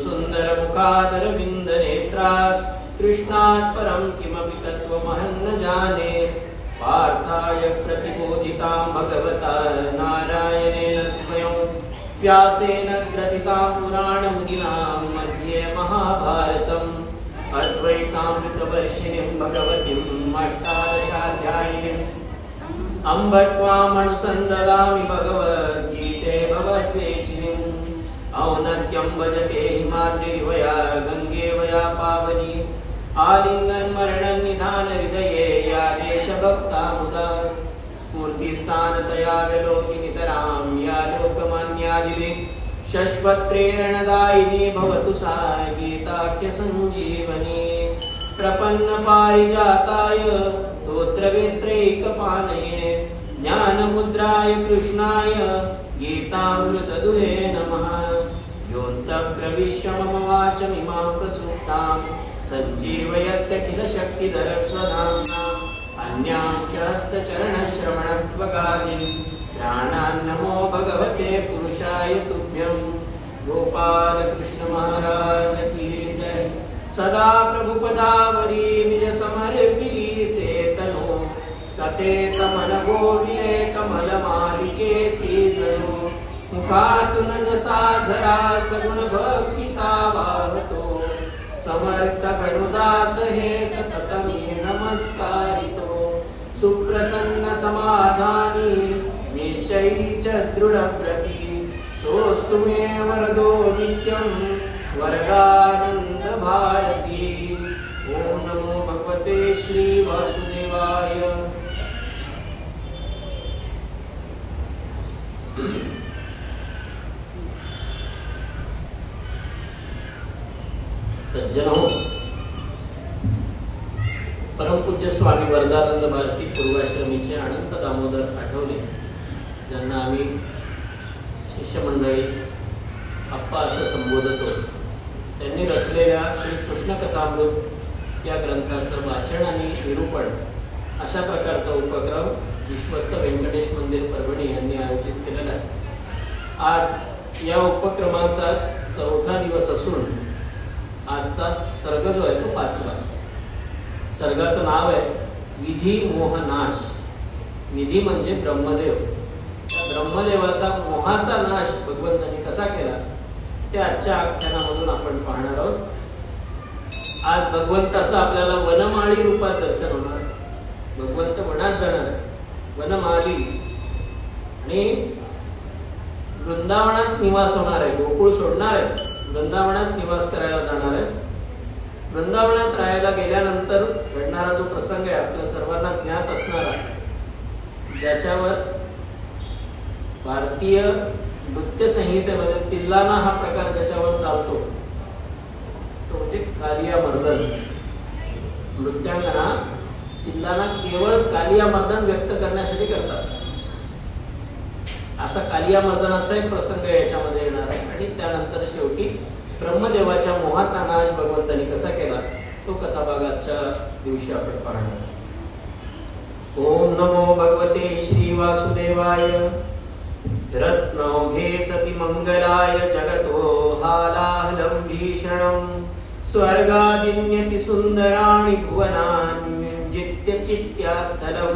सुन्दरमुखादरविन्द नेत्रात् कृष्णात् परं किमपि तत्त्वमहं न जाने पार्थाय प्रतिबोधितां भगवता नारायणेन स्वयं व्यासेन ग्रथितां पुराणमुनिनां मध्ये महाभारतम् अद्वैतामृतवर्षिणीं भगवतीं अष्टादशाध्यायिनीम् अम्ब त्वामनुसन्ददामि भगवद्गीते भवद्वेषिणीम् औन्नत्यं भजते हिमाद्रिवया गङ्गेवया पावनी आलिङ्गनमरणनिधान हृदये या देशभक्ता मुदा स्फूर्तिस्थानतया विलोकिनितरां या लोकमान्यादिभिः शश्वत्प्रेरणदायिनी भवतु सा गीताख्यसञ्जीवनी प्रपन्नपारिजाताय स्तोत्रवेत्रैकपाणये ज्ञानमुद्राय कृष्णाय गीतामृतदुहे नमः योऽन्तःप्रविश्य मम वाचमिमां प्रसुप्तां सञ्जीवयत्य किल शक्तिधरस्वधाम्ना अन्यांश्च हस्तचरणश्रवणत्वगादीन् प्राणान्नमो भगवते पुरुषाय तुभ्यं गोपाल कृष्ण महाराज की जय सदा प्रभुपदावरी निज समर्पिली से तनो कथेतमन गोविले कमलमालिके सीजनो मुखातुन जसा झरा सगुण भक्तीचा वाहतो समर्थ गणुदास हे सततमी नमस्कारितो सुप्रसन्न समाधानी निश्चयी च दृढव्रती सोऽस्तु मे वरदो नित्यं वर्गानन्द भारती ओम नमो भगवते श्री वासुदेवाय सज्जनो परमपूज्य स्वामी वरदानंद भारती पूर्वाश्रमीचे अनंत दामोदर आठवले ज्यांना आम्ही शिष्यमंडळी अप्पा असं संबोधतो त्यांनी रचलेल्या श्री कृष्ण कथामृत या ग्रंथाचं वाचन आणि निरूपण अशा प्रकारचा उपक्रम विश्वस्त व्यंकटेश मंदिर परभणी यांनी आयोजित केलेला आहे। आज या उपक्रमाचा 4था दिवस असून आजचा सर्ग जो आहे तो 5वा। सर्गाचं नाव आहे विधी मोहनाश। विधी म्हणजे ब्रह्मदेव, ब्रह्मदेवाचा मोहाचा नाश भगवंतांनी कसा केला ते आजच्या आख्यानामधून आपण पाहणार आहोत। आज भगवंताचं आपल्याला वनमाळी रूपात दर्शन होणार। भगवंत वनात जाणार आहे, वनमाळी, आणि वृंदावनात निवास होणार आहे। गोकुळ सोडणार आहे, वृंदावनात निवास करायला जाणार आहे। वृंदावनात राहायला गेल्यानंतर घडणारा जो प्रसंग आहे आपल्या सर्वांना ज्ञात असणारा, ज्याच्यावर भारतीय नृत्य संहितेमध्ये तिल्लाना हा प्रकार ज्याच्यावर चालतो तो म्हणजे कालिया मर्दन। नृत्यांगना तिल्लाना केवळ कालिया मर्दन व्यक्त करण्यासाठी करतात। असा कालिया मर्दनाचा एक प्रसंग याच्यामध्ये येणार आहे आणि त्यानंतर शेवटी ब्रह्मदेवाच्या मोहाचा नाश भगवंतांनी कसा केला तो कथाभाग आजच्या दिवशी आपण पाहणार। ओम नमो भगवते श्री वासुदेवाय रत्नौघे सति मंगलाय जगतो हालाहलं भीषणं स्वर्गादिन्यति सुन्दराणि भुवनान्युज्जित्य चित्यास्थलं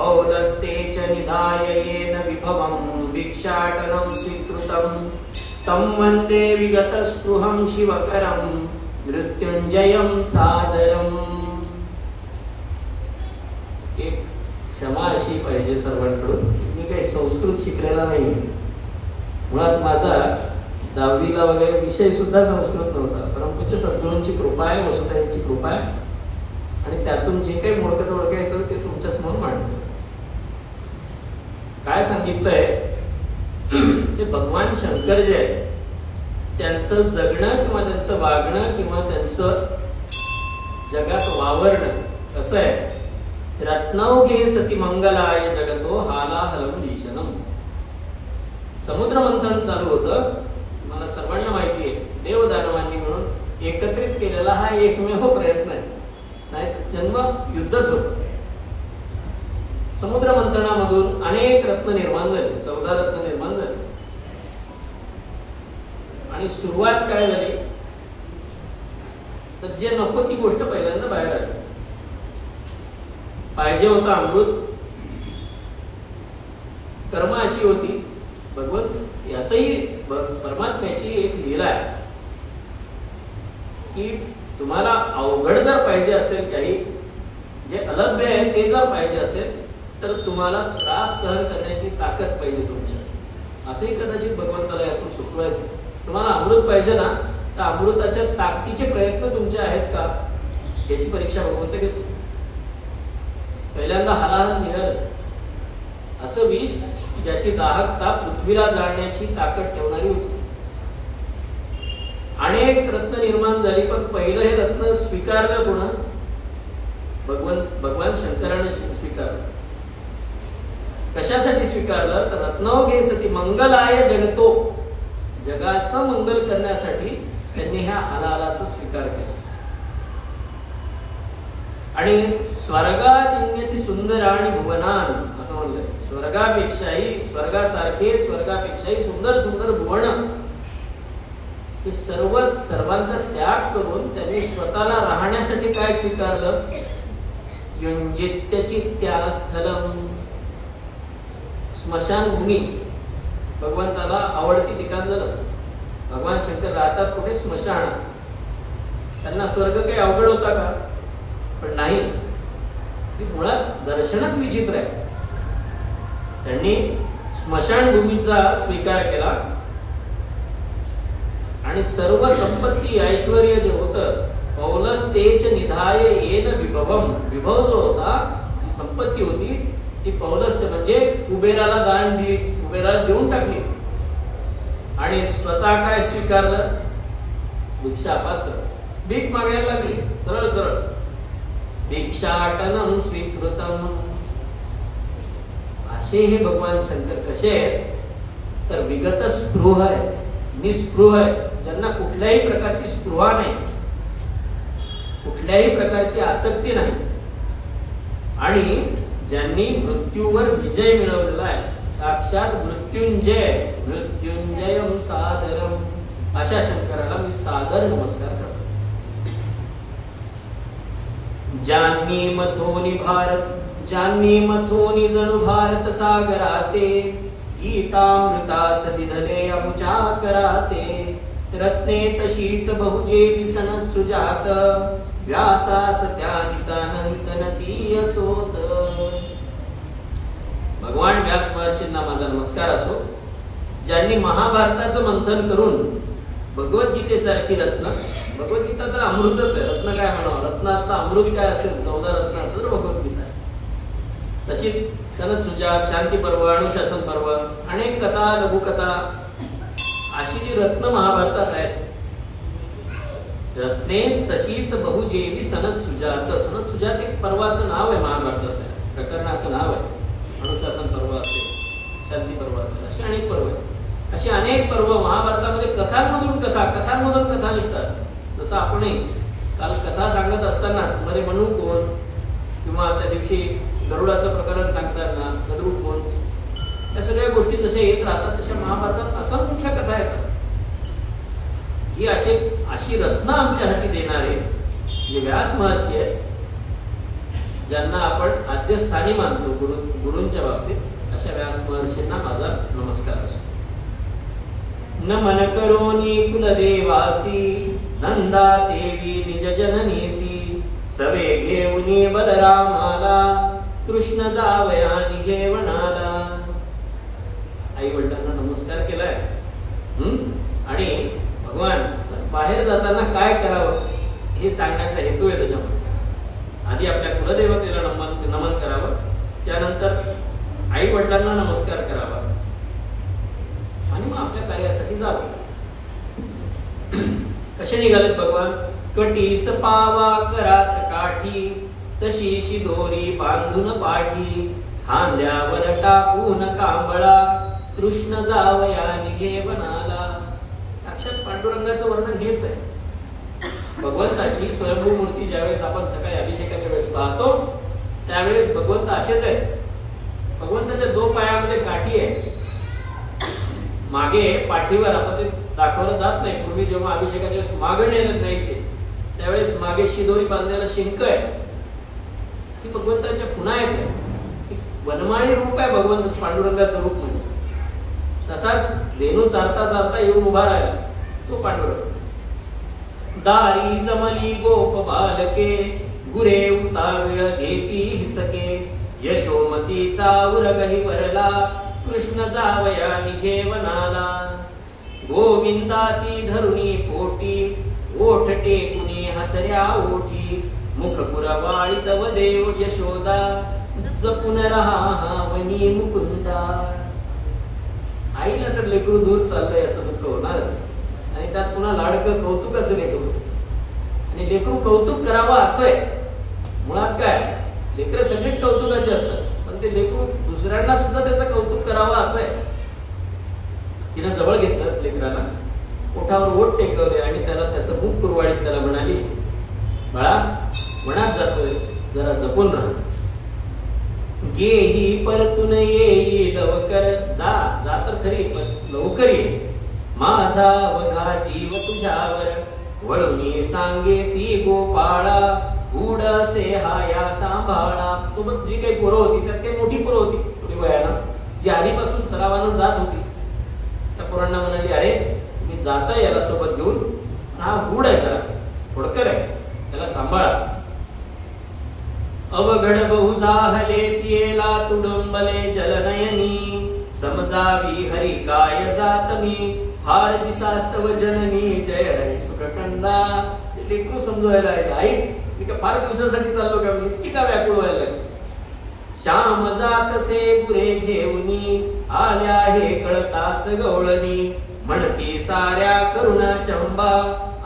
औदस्ते च निधाय येन विभवं भिक्षाटनं स्वीकृतं तं वन्दे विगतस्पृहं शिवकरं मृत्युञ्जयं सादरम्। एक क्षमा अशी पाहिजे सर्वांकडून, मी काही संस्कृत शिकलेला नाही। मुळात माझा 10वीला वगैरे विषय सुद्धा संस्कृत नव्हता। परंतु सद्गुरूंची कृपा आहे, वसुदेवांची कृपा आहे, आणि त्यातून जे काही मोडकं तोडकं येतं ते तुमच्या समोर मांडतो। काय सांगितलंय ते भगवान शंकर जे आहे त्यांचं जगणं किंवा त्यांचं वागणं किंवा त्यांचं जगात वावरणं कसं आहे। रत्नौघे सति मंगलाय जगतो हालाहलं भीषणं। समुद्र मंथन चालू होतं, मला सर्वांना माहिती आहे। देवदानवांनी म्हणून एकत्रित केलेला हा एकमेव प्रयत्न आहे, नाही जन्म युद्धच होतं। समुद्र मंथनामधून अनेक रत्न निर्माण झाले, 14 रत्न निर्माण झाले, आणि सुरुवात काय झाली तर जे नको ती गोष्ट पहिल्यांदा बाहेर आली. पाहिजे होतं अमृत, कर्म अशी होती. भगवंत यातही परमात्म्याची एक लीला आहे की तुम्हाला अवघड जर पाहिजे असेल, काही जे अलभ्य आहे ते जर पाहिजे असेल तर तुम्हाला त्रास सहन करण्याची ताकद पाहिजे तुमच्या. असंही कदाचित भगवंताला यातून सुचवायचं. तुम्हाला अमृत पाहिजे ना, तर अमृताच्या ताकदीचे प्रयत्न तुमचे आहेत का याची परीक्षा भगवंत घेतो. पहिल्यांदा हलाहल निघालं असं विष ज्याची दाहकता पृथ्वीला जाळण्याची ताकद ठेवणारी होती. अनेक रत्न निर्माण झाली, पण पहिलं हे रत्न स्वीकारलं कोण? भगवान शंकराने स्वीकारलं. कशासाठी स्वीकारलं तर रत्नोघे सती मंगलाय जगतो, जगाचं मंगल करण्यासाठी त्यांनी ह्या हलालाचा स्वीकार केला. आणि स्वर्गादिन्यती सुंदर आणि भुवनान असं म्हणलंय. स्वर्गापेक्षाही सुंदर सुंदर भुवन हे सर्वांचा त्याग करून त्यांनी स्वतःला राहण्यासाठी काय स्वीकारलं? युंजित्यचित्यास्थलम, स्मशानभूमी. भगवंताला आवडती ठिकाण झालं. भगवान शंकर राहतात कुठे? स्मशानात. त्यांना स्वर्ग काही अवघड होता का? पण नाही. मुळात दर्शनच विचित्र आहे. त्यांनी स्मशानभूमीचा स्वीकार केला आणि सर्व संपत्ती ऐश्वर्य जे होतं पौलस्तेच निधाय येन विभवम. विभव जो होता, जी संपत्ती होती ती पौलस्त्य म्हणजे कुबेराला कुबेराला देऊन टाकली. आणि स्वतः काय स्वीकारलं? भिक्षापात्र. भीक मागायला लागली सरळ सरळ. भिक्षाटनम स्वीकृतम. असे हे भगवान शंकर कसे आहेत तर विगत स्पृह आहे, निस्पृह आहे, ज्यांना कुठल्याही प्रकारची स्पृहा नाही, कुठल्याही प्रकारची आसक्ती नाही आणि ज्यांनी मृत्यूवर विजय मिळवलेला आहे. साक्षात मृत्युंजयम सादरम. अशा शंकराला मी सादर नमस्कार करतो. ज्यांनी मथोनी जणू भारत सागराते, गीतामृता सदिधले अमुचा कराते, रत्ने तशीच बहुजेवी सनत सुजात, व्यासास त्यानितानंत नतीय सोत. भगवान व्यास महर्षींना माझा नमस्कार असो, ज्यांनी महाभारताचं मंथन करून भगवद्गीतेसारखी रत्न, भगवद्गीता तर अमृतच आहे, रत्न काय म्हणावं, रत्नातलं अमृत काय असेल, 14 रत्नात तर भगवद्गीता आहे. तशीच सनत सुजात, शांती पर्व, अनुशासन पर्व, अनेक कथा, लघुकथा, अशी जी रत्न महाभारतात आहेत. रत्ने तशीच बहुजेवी सनत सुजात. सनत सुजात एक पर्वाचं नाव आहे महाभारतात, प्रकरणाचं नाव आहे. अनुशासन पर्व असेल, शांती पर्व असेल, अशी अनेक पर्व आहेत. अशी अनेक पर्व महाभारतामध्ये कथांमधून कथा निघतात. जसं आपण काल कथा सांगत असतानाच मध्ये म्हणू कोण किंवा त्या दिवशी गरुडाचं प्रकरण सांगताना गरुड कोण, या सगळ्या गोष्टी जशा येत राहतात तशा महाभारतात असंख्य कथा येतात. ही अशी रत्न आमच्या हाती देणारे जे व्यास महर्षी आहेत, ज्यांना आपण आद्यस्थानी मानतो गुरूंच्या बाबतीत, अशा व्यास महर्षींना माझा नमस्कार असतो. नमन करोनी कुलदेवासी, नंदा देवी निज जननीसी, सवे घेऊनी बलरामाला, कृष्ण जावयानी घेवणाला. आई वडिलांना नमस्कार केलाय. आणि भगवान बाहेर जाताना काय करावं हे सांगण्याचा हेतू आहे त्याच्यामध्ये. आधी आपल्या कुलदेवतेला नमन करावं, त्यानंतर आई वडिलांना नमस्कार करावा आणि मग आपल्या कार्यासाठी जावं. कसे निघालेत भगवान? कटीस पावा करात काठी, तशी दोरी बांधून पाठी, खांद्यावर टाकून कांबळा, कृष्ण जावयानी घेवणाला. साक्षात पांडुरंगाचं वर्णन हेच आहे. भगवंताची स्वयंभू मूर्ती ज्यावेळेस आपण सकाळी अभिषेकाच्या वेळेस पाहतो त्यावेळेस भगवंत असेच आहे. भगवंताच्या 2 पायामध्ये काठी आहे मागे पाठीवर आता ते दाखवलं जात नाही. पूर्वी जेव्हा अभिषेकाचे मागणे न्यायचे त्यावेळेस मागे शिदोरी बांधलेलं शिंक आहे, ती भगवंताच्या खुणा आहेत. वनमाळी रूप आहे भगवंत पांडुरंगाचं रूप म्हणजे. तसाच धेनू चालता चालता येऊन उभा राहिला तो पांडुरंग. दारी जमली गोप बालके गुरे उताविळ घेती हिसके यशोमतीचा उरगही वरला कृष्ण जावया निघे वनाला. गोविंदासी धरुणी पोटी ओठ टेकुनी हसऱ्या ओठी मुख पुरवाळीत वदेव यशोदा जपून रहा वनी मुकुंदा. आईला तर लेकरू दूर चाललंय याचं दुःख होणारच आणि त्यात पुन्हा लाडकं कौतुकाचं लेकरू आणि लेकरू कौतुक करावं असं आहे. मुळात काय लेकरं सगळीच कौतुकाची असतात, पण ते लेकरू दुसऱ्यांना सुद्धा त्याचं कौतुक करावं असं आहे. तिनं जवळ घेतलं लेकराला, ओठावर ओठ टेकवले आणि त्याला त्याचं मुख कुरवाळीत त्याला म्हणाली, बाळा वनात जातोयस जरा जपून राहा. गेही परतून येई लवकर, जा जा तर खरी पण लवकर ये. माझा वघा जीव तुझ्यावर वळूनी सांगे ती गोपाळा उडसे हाया सांभाळा. सोबत जी काही पोरं होती त्यात काही मोठी पोरं होती थोडी वयानं, जी आधीपासून सरावानं जात होती. त्या पोरांना म्हणाली, अरे तुम्ही जाता याला सोबत घेऊन, हा गूढ आहे जरा थोडकर आहे, त्याला सांभाळा. अवघड बहु जाहले तियेला तुडुंबले जलनयनी समजावी हरी काय जात मी फार दिसास्तव जननी जय हरी सुखकंदा. लेकरू समजवायला आहे, आई मी का फार दिवसासाठी चाललो का, मी इतकी का व्याकुळ व्हायला लागली. श्याम जातसे गुरे घेऊनी आल्या हे कळताच गवळणी म्हणती साऱ्या करुणा चंबा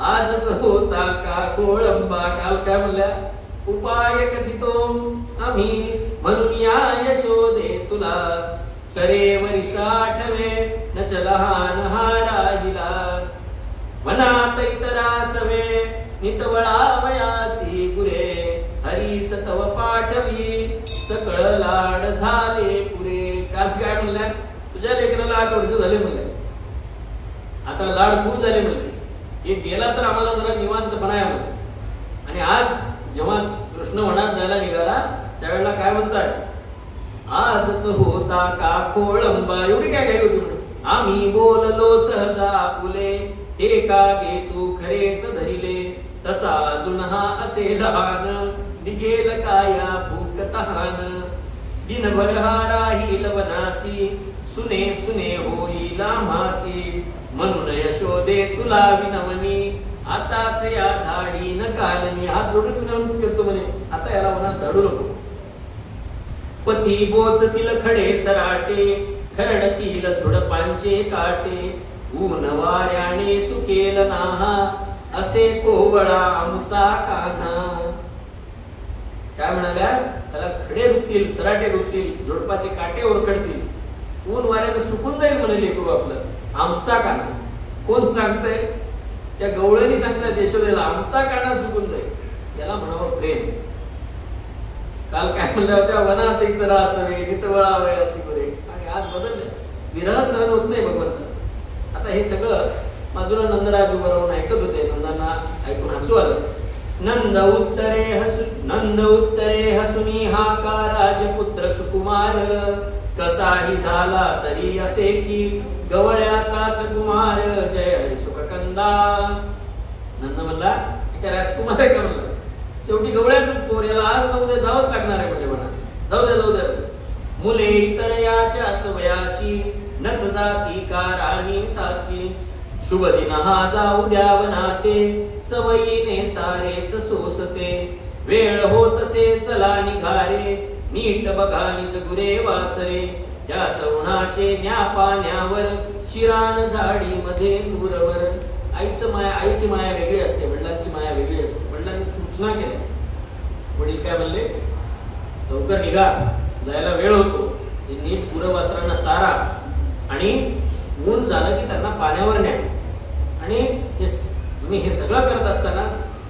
आजच होता का कोळंबा. काल काय म्हणल्या, उपाय कथितो आम्ही म्हणून या यशोदे तुला सरेवरी साठवे न लहान हा राहिला. वनात इतरा सवे नितवळावयासी गुरे हरीस तव पाठवी सकळ लाड झाले पुरे. काल काय म्हणल्या, तुझ्या लेकराला 8 वर्ष झाले म्हणले, आता लाड खूप झाले म्हणले, हे गेला तर आम्हाला जरा निवांतपणा आहे म्हणले. आणि आज जेव्हा कृष्ण वनात जायला निघाला त्यावेळेला काय म्हणतात, आजच होता का कोळंबा. एवढी काय घाई होती म्हणून, आम्ही बोललो सहजा फुले ते का गे तू खरेच धरिले तसा अजून हा असे लहान निघेल काया भूक तहान. दिनभर हा राहील वनासी सुने सुने होईल आम्हासी म्हणून यशोदे तुला विनवनी आताच या धाडी न कालनी. हात जोडून विनवणी करतो म्हणे, आता याला वनात धाडू नको. पथी बोचतील खडे सराटे खरडतील झुडपांचे काटे ऊन वाऱ्याने सुकेल नाहा असे कोवळा आमचा कान्हा. काय म्हणाल्या, त्याला खडे रुततील सराटे रुततील झुडपाचे काटे ओरखडतील ऊन वाऱ्याने सुकून जाईल म्हणे लेकरू आपलं आमचा कान्हा. कोण सांगतंय, त्या गवळणी सांगतात यशोदेला आमचा कान्हा सुकून जाईल. याला म्हणावं प्रेम. काल काय म्हणल्या होत्या, वनात इतरा असावे नितवळावे असे गुरे, आणि आज बदलले. विरह सहन होत नाही भगवंताचं. आता हे सगळं बाजूला नंदराज बरोबर ऐकत होते, नंदांना ऐकून हसू आलं. नंद उत्तरे हसुनी हा का राजपुत्र सुकुमार कसाही झाला तरी असे की गवळ्याचाच कुमार जय हरी सुखकंदा. नंद म्हणला, काय राजकुमार आहे का म्हणला, शेवटी गवळ्याच पोर, याला आज न उद्या जावंच लागणार आहे म्हणजे म्हणा. जाऊ द्या जाऊ द्या. मुले इतर याच्याच वयाची नच जाती का राणी साची शुभ दिन हा जाऊ द्या वनाते सवयीने सारेच सोसते वेळ होतसे चला निघारे नीट बघा निज गुरे वासरे त्या सवणाचे न्या पाण्यावर शिरान झाडी मध्ये दूरवर. आईची माया वेगळी असते, वडिलांची माया वेगळी असते. वडिलांनी सूचना केल्या, वडील काय म्हणले, लवकर निघा, जायला वेळ होतो, नीट गुरवासरांना चारा आणि ऊन झालं की त्यांना पाण्यावर न्या. आणि तुम्ही हे सगळं करत असताना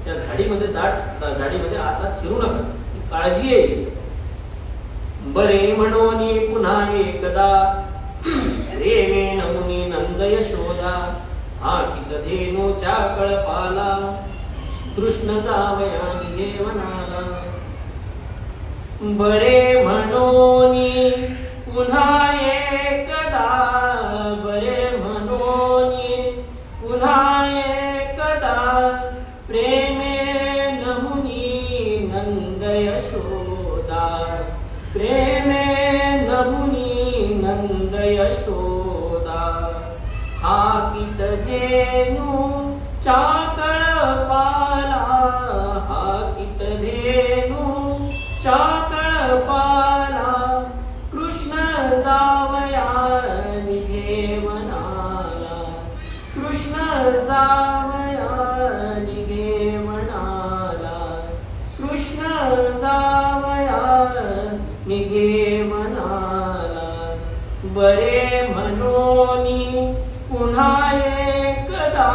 त्या झाडीमध्ये झाडीमध्ये आता शिरू नका, काळजी येईल. बरे म्हणून पुन्हा एकदा रेवे नमुनी नंद यशोदा हाकित धेनूच्या कळपाला कृष्ण जावया निघेवनाला बरे म्हणोनी पुन्हा एकदा बरे म्हणोनी पुन्हा एकदा प्रेमे नमुनी नंद यशोदा प्रेमे नमुनी नंद यशोदा हाकित धेनू कळपाला हाकित धेनू कळपाला कृष्ण जावया निघेवनाला कृष्ण जावया निघेवनाला कृष्ण जावया निघेवनाला बरे म्हणोनी पुन्हा एकदा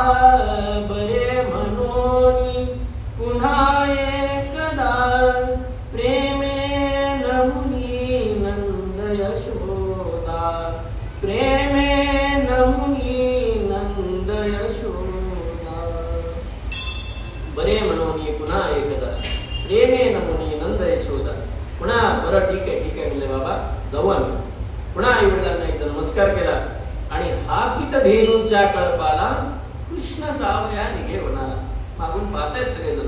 बरे म्हणोनी पुन्हा एकदा प्रेमे नमुनी नंद यशोदा प्रेमे नमुनी नंद यशोदा बरे म्हणोनी पुन्हा एकदा प्रेमे नमुनी नंद यशोदा पुन्हा बरं ठीक आहे म्हणले बाबा जाऊ आम्ही पुन्हा आई वडिलांना एकदा नमस्कार केला आणि हाकित धेनूच्या कळपाला कृष्ण जावया निघेवनाला मागून पाहतायत सगळेजण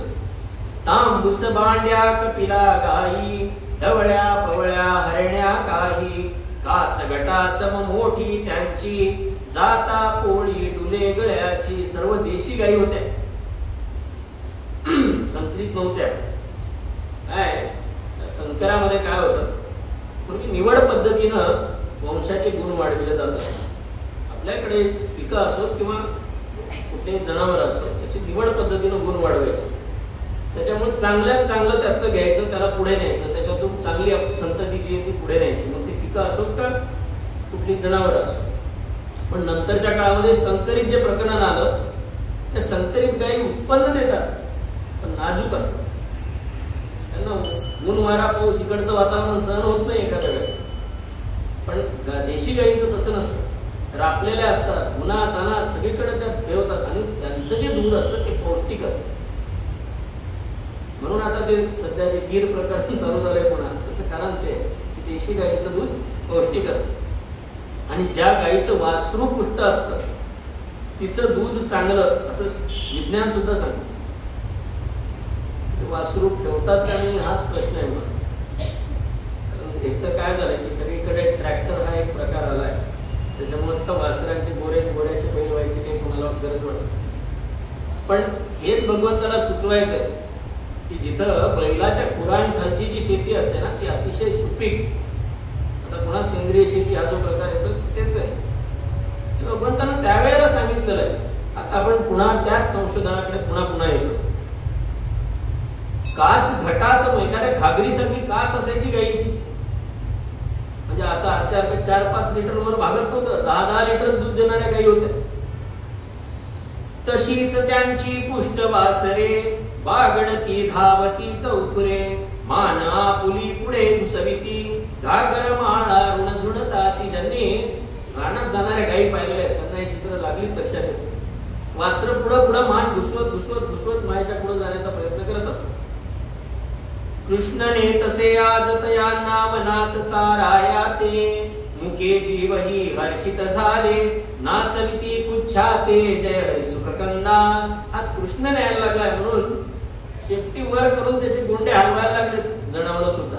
तांबूस बांड्या कपिला गाई ढवळ्या पवळ्या हरण्या काही कास गटा सम मोठी त्यांची जाता पोळी डुले गळ्याची सर्व देशी गाई होत्या संकरित नव्हत्या काय संकरामध्ये काय होतं पूर्वी निवड पद्धतीनं वंशाचे गुण वाढविले जातात आपल्याकडे पिकं असो किंवा कुठे जनावर असो त्याची निवड पद्धतीनं गुण वाढवायचे त्याच्यामुळे चांगल्यात चांगलं त्यातलं घ्यायचं त्याला पुढे न्यायचं त्याच्यातून चांगली संतती जी आहे ती पुढे न्यायची मग ती पिकं असो का कुठली जनावर असो पण नंतरच्या काळामध्ये संकरित जे प्रकरण आलं त्या संकरित गायी उत्पन्न देतात पण नाजूक असतात त्यांना ऊन वारा पाऊस इकडचं वातावरण सहन होत नाही एखाद्या वेळेस पण देशी गायींचं तसं नसतं रापलेल्या असतात उन्हात तानात सगळीकडे त्या ठेवतात आणि त्यांचं जे दूध असतं ते पौष्टिक असतं म्हणून आता ते सध्या जे गीर प्रकरण चालू झालंय पुन्हा त्याचं कारण ते की देशी गायीचं दूध पौष्टिक असतं आणि ज्या गायीचं वासरू पुष्ट असतं तिचं दूध चांगलं असं विज्ञान सुद्धा सांगतं वासरू ठेवतात का नाही हाच प्रश्न आहे मला एक तर काय झालंय की सगळीकडे ट्रॅक्टर हा एक प्रकार आलाय त्याच्यामुळे त्या वासरांचे गोऱ्याचे बैल व्हायची काही कोणाला गरज वाटत पण हेच भगवंताला सुचवायचंय की जिथं बैलाच्या खुरांखालची जी शेती असते ना ती अतिशय सुपीक आता पुन्हा सेंद्रिय शेती हा जो प्रकार येतो तेच आहे भगवंतानं त्यावेळेला सांगितलेलं आहे आता आपण पुन्हा त्याच संशोधनाकडे पुन्हा येतो कास घटासम एखाद्या घागरीसारखी कास असायची गाईची म्हणजे असं 4-5 लिटर वर भागत नव्हतं 10-10 लिटर दूध देणाऱ्या गाई होत्या तशीच त्यांची पुष्ट वासरे बागडती धावती चौकुरे मान आपुली पुढे घुसविती घागर माळा ऋण झुणताती ज्यांनी रानात जाणाऱ्या गाई पाहिलेल्या त्यांना हे चित्र लागलीच लक्षात येतं वासर पुढं मान घुसवत मायेच्या पुढे जाण्याचा प्रयत्न करत असतात कृष्णने तसे आज तया नामनाथ चाराया ते मुके जीवही हर्षित झाले नाचविती पुच्छाते जय हरी सुखकंदा आज कृष्ण न्यायला लागलाय म्हणून शेपटी वर करून त्याचे गोंडे हलवायला लागले जनावर सुद्धा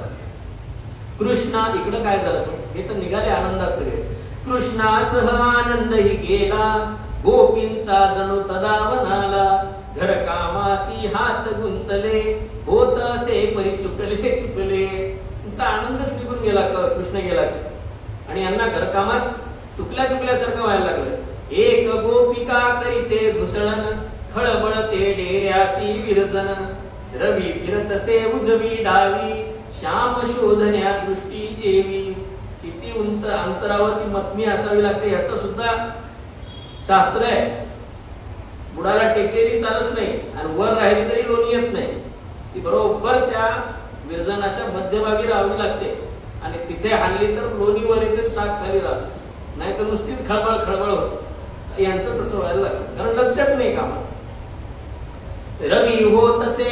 कृष्णा इकडं काय झालं हे तर निघाले आनंदात सगळे कृष्णासह आनंदही गेला गोपींचा जणू तदावनाला घर कामासी हात गुंतले होत असे परी चुकले त्यांचा आनंदच निघून गेला कृष्ण गेला आणि यांना घरकामात चुकल्यासारखं व्हायला लागलं एक गोपिका करीते घुसळण खळबळते डेऱ्यासी विरजन रवी फिरतसे उजवी डावी श्याम शोधण्या दृष्टी जेवी किती अंतरावरती मत्मी असावी लागते याचं सुद्धा शास्त्र आहे बुडाला टेकलेली चालत नाही आणि वर राहिली तरी लोणी येत नाही ती बरोबर त्या विरजनाच्या मध्यभागी राहावी लागते आणि तिथे हल्ली तर लोणी वर येते ताक खाली राहत नाही तर नुसतीच खळबळ होत यांचं तसं व्हायला लागलं, कारण लक्षच नाही कामात. रवी हो तसे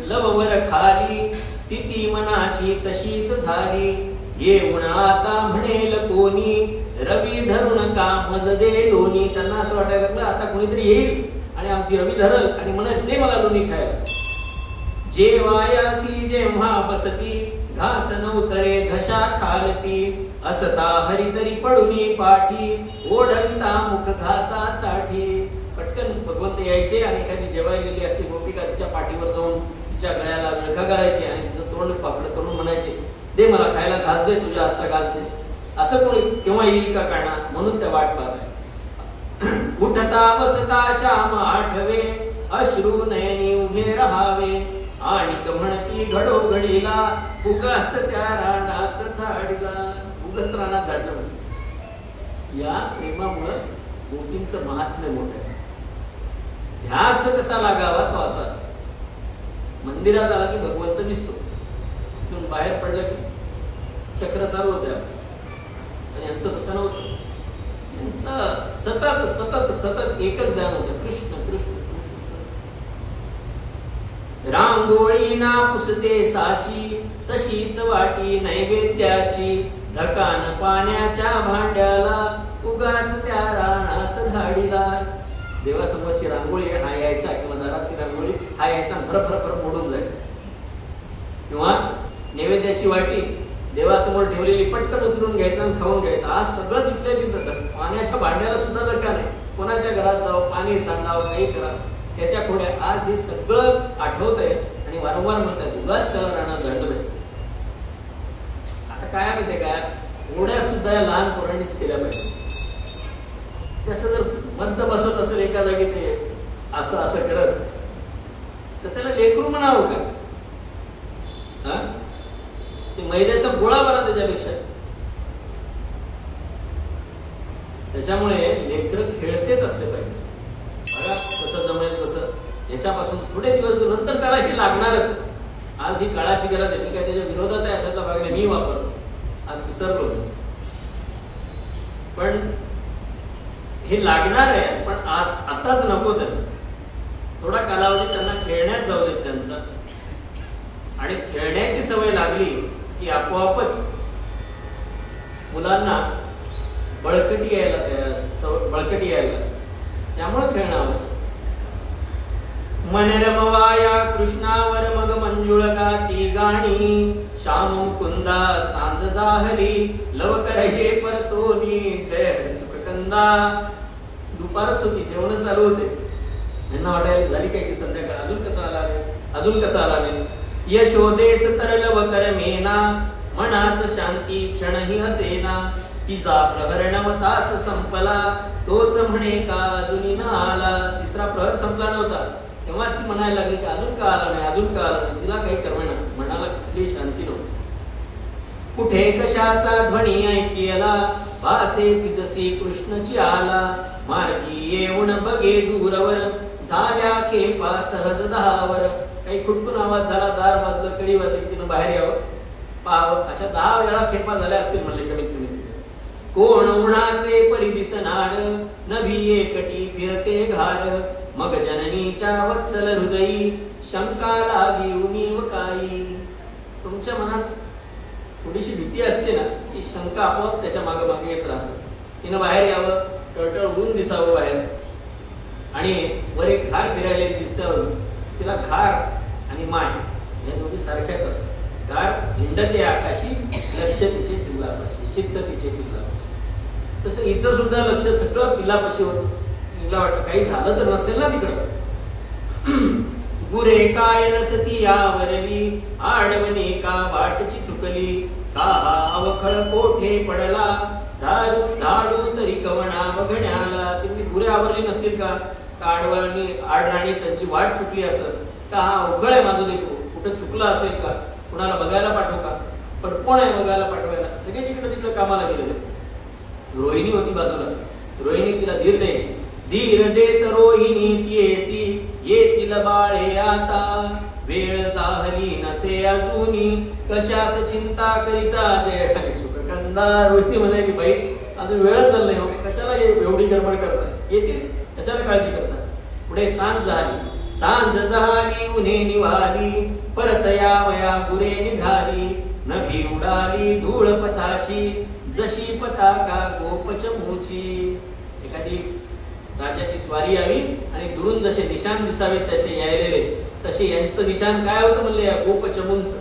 लववर खाली, स्थिती मनाची तशीच झाली. येऊन आता म्हणेल कोणी, रवी धरून का मज दे लोणी. त्यांना असं वाटायला लागलं आता कोणीतरी येईल आणि आमची रवी धरल आणि म्हणेल दे मला लोणी खायला. जेवायासी जेव्हा बसती, घास नवतरे घशा खालती. असता हरितरी पडुनी पाठी, ओढविता मुख घासासाठी. पटकन भगवंत यायचे आणि एखादी जेवायला गेली असती गोपिका तिच्या पाठीवर जाऊन तिच्या गळ्याला विळखा घालायचे आणि तिचं तोंड पापड करून म्हणायचे दे मला खायला घास दे, तुझ्या हातचा घास दे. असं कोणी केव्हा येईल का काढणार, म्हणून त्या वाट पाहत. उठता बसता श्याम आठवे, अश्रू नयनी उभे राहावे. आणि म्हणती घडोघडीला, उगाच त्या रानात धाडला. उगाच रानात धाडलं. या प्रेमामुळे गोपींचं महात्म्य मोठं आहे. ध्यास कसा लागावा तो असा असतो. मंदिरात आला की भगवंत दिसतो, तिथून बाहेर पडलं की चक्र चालू होते. आणि यांचं तसं नव्हतं. यांचं सतत सतत सतत एकच ध्यान होतं, कृष्ण कृष्ण. रांगोळी ना पुसते साची, तशीच वाटी नैवेद्याची. धकान पाण्याच्या भांड्याला, उगाच त्या रानात धाडीला. देवासमोरची रांगोळी हा यायचा, किंवा दारातली रांगोळी हा यायचा, फर मोडून जायचा. किंवा नैवेद्याची वाटी देवासमोर ठेवलेली पटकन उचलून घ्यायचा आणि खाऊन घ्यायचा. आज सगळं जिंकले तिथं. पाण्याच्या भांड्याला सुद्धा धक्का नाही. कोणाच्या घरात जावं, पाणी सांडावं, काही करा, त्याच्या खोड्या. आज हे सगळं आठवत आहे आणि वारंवार म्हणतात उगाच त्याला राहणार घडलंय. आता काय माहितीये काय, ओढ्या सुद्धा या लहान पोरांनीच केल्या पाहिजे. त्याचं जर मध्य बसत असेल एका जागी ते असं असं करत, तर त्याला लेकरू म्हणावं का? ते मैद्याचा गोळा बरा त्याच्यापेक्षा. त्याच्यामुळे लेकर खेळतेच असले पाहिजे. बघा कसं जमेल तसं, याच्यापासून थोडे दिवस नंतर त्याला हे लागणारच. आज ही काळाची गरज आहे. मी काय त्याच्या विरोधात आहे अशातला भाग नाही, मी वापरतो, आज विसरलो. पण हे लागणार आहे, पण आताच नको. त्यांना थोडा कालावधी त्यांना खेळण्यात जाऊ देत त्यांचा. आणि खेळण्याची सवय लागली की आपोआपच मुलांना बळकटी यायला. त्यामुळे खेळणं आवश्यक. मन रमवाया कृष्णावर मग मंजुळ गाती गाणी. श्याम मुकुंदा सांज जाहली, लवकर हे परतोनी जय सुखकंदा. दुपारच होती, जेवण चालू होते. यांना वाटायला झाली काय की संध्याकाळ, अजून कसा आला नाही. यशोदेस तरलव कर मेना, मनास शांती क्षणही असेना. तिचा प्रहर नवताच संपला, तोच म्हणे का अजूनही न आला. तिसरा प्रहर संपला नव्हता तेव्हाच ती म्हणायला लागली की अजून का आला नाही. तिला काही करमेना, मनाला कुठली शांती नव्हती. कुठे कशाचा ध्वनी ऐकियला, भासे तिजसी कृष्णची आला. मार्गी येऊन बघे दूरवर, झाल्या खेपा सहज धावर. काही खुटकून आवाज झाला, दार वाजलं, कडी वाजली, तिनं बाहेर यावं पाहावं. अशा 10 वेळा खेपा झाल्या असतील म्हणले कमीत कमी. कोण उन्हाचे परी दिसणार, नभी एकटी फिरते घार. मग जननीच्या वत्सल हृदयी, शंका लागी उणीव काही. तुमच्या मनात थोडीशी भीती असते ना, की शंका आपोआप त्याच्या मागे मागे येत राहते. तिनं बाहेर यावं, टळटळ उडून दिसावं बाहेर. आणि वर एक घार फिरायला दिसल्यावर तिला घार आणि माय या दोन्ही सारख्याच असतात. घार हिंडते आकाशी, लक्ष तिचे पिल्लापाशी, चित्त तिचे पिल्लापाशी. तसं हिचं सुद्धा लक्ष सगळं पिल्लापाशी होतं. तिला वाटतं काही झालं तर नसेल ना तिकडं. गुरे काय नसती यावरली, आडवणी का वाटची चुकली. का हा अवखळ कोठे पडला, धाडू तरी कवणा बघण्याला. तुम्ही गुरे आवरली नसतील का, आडराणी त्यांची वाट चुकली असेल का, हा अवघड आहे माझं लेकरू, कुठं चुकलं असेल का, कुणाला बघायला पाठवू का. पण कोण आहे बघायला पाठवायला, सगळे जिकडे तिकडे कामाला गेलेले. रोहिणी होती बाजूला, रोहिणी तिला धीर द्यायची. धीर देत रोहिणी येसी, येतील बाळे आता. वेळ जाहली नसे अजूनी, कशास चिंता करिता जय हरी सुखकंदा. रोहिणी म्हणाली बाई अजून वेळच झाला नाही, कशाला एवढी गडबड करताय, येतील, कशाला काळजी करतात. पुढे सांज झाली उन्हे निवाली, परत यावया गुरे निघाली, नभी उडाली धूळ पथाची, जशी पताका गोपचमूची. एखादी राजाची स्वारी यावी आणि दुरून जसे निशाण दिसावेत त्याचे यायलेले, तसे यांचं निशाण काय होतं म्हणले, या गोपचमूंचं,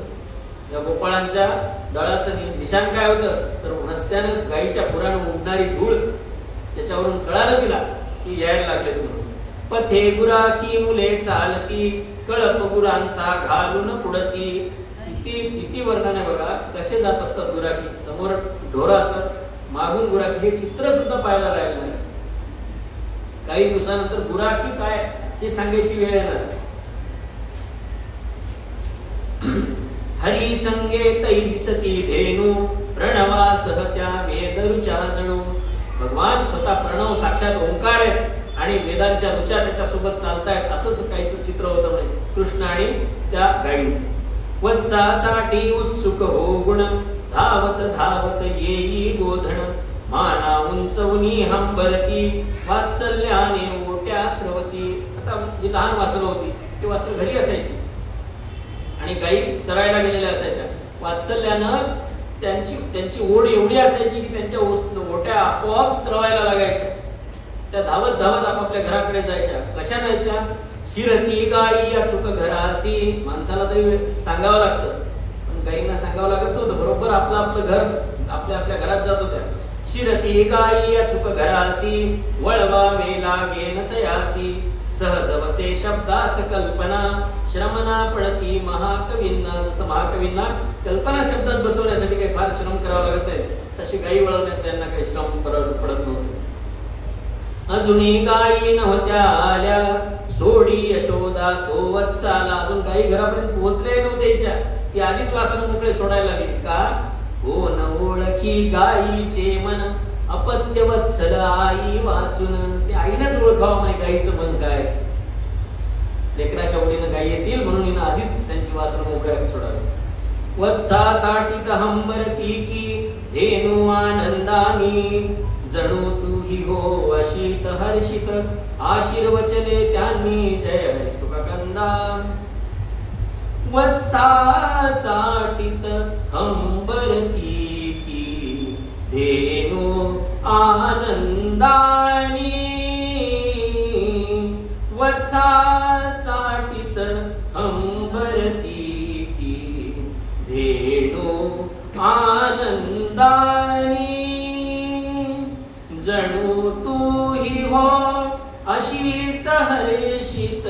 या गोपाळांच्या दळाचं निशाण काय होतं, तर रस्त्यानं गाईच्या पुरानं उडणारी धूळ, त्याच्यावरून कळालं तिला की यायला लागले म्हणून. पथे गुराखी मुले चालती, कळप गुरांचा घालून पुढती. किती वर्णन आहे बघा, कसे जात असतात गुराखी, समोर ढोरं असतात, मागून गुराखी, हे चित्र सुद्धा पाहायला राहिलं नाही. काही दिवसानंतर गुराखी काय हे सांगायची वेळ येणार. हरी संगे तै दिसती धेनू, प्रणवासह त्या वेद रुचा जणू. भगवान स्वतः प्रणव साक्षात ओंकार आहेत आणि वेदांच्या रुचा त्याच्या सोबत चालतायत, असंच काहीच चित्र होतं म्हणजे कृष्ण आणि त्या गायींचं. वत्सासाठी उत्सुक हो गुण, धावत धावत येई गोधन, माना उंचवणी हंबरती, वात्सल्याने ओट्या स्रवती. आता जी लहान वासरं होती ती वासरं घरी असायची आणि गायी चरायला गेलेल्या असायच्या. वात्सल्यानं त्यांची ओढ एवढी असायची की त्यांच्या ओट्या आपोआप स्रवायला लागायच्या. त्या धावत धावत आपापल्या घराकडे जायच्या. कशा जायच्या, शिरती गायी अचूक घरासी. माणसाला तरी सांगावं लागतं, पण गायींना सांगावं लागत नव्हतं, बरोबर आपलं घर आपल्या घरात जात होत्या. शिरती गायी अचूक घरासी, वळवावे लागेन तयासी, सहज वसे शब्दात कल्पना, श्रमना पडती महाकवींना. जसं महाकवींना कल्पना शब्दात बसवण्यासाठी काही फार श्रम करावा लागत नाही, तशी गायी वळवण्याचा यांना काही श्रम पडत नव्हते. अजूनही गायी नव्हत्या आल्या, सोडी यशोदा तो वत्साला. अजून गायी घरापर्यंत पोहोचले नव्हत्याच्या की आधीच वासरं मोकळे सोडायला लागली. का हो न ओळखी गायीचे मन, अपत्य वत्सल आई वाचून. ते आईनच ओळखावं नाही गायीचं मन काय. लेकराच्या ओढीनं गायी येतील म्हणून हिनं आधीच त्यांची वासरं मोकळ्या सोडावी. वत्सा चाटीत हंबरती की, धेनू आनंदानी, जणू तू ही हो अशीत हर्षित, आशीर्वचले त्यांनी जय हरी सुखकंदा. वत्सा चाटीत हंबरती की, धेनू आनंदानी, वत्सा चाटीत हंबरती की, धेनू आनंदानी, जणू तू ही हो अशीच हर्षित,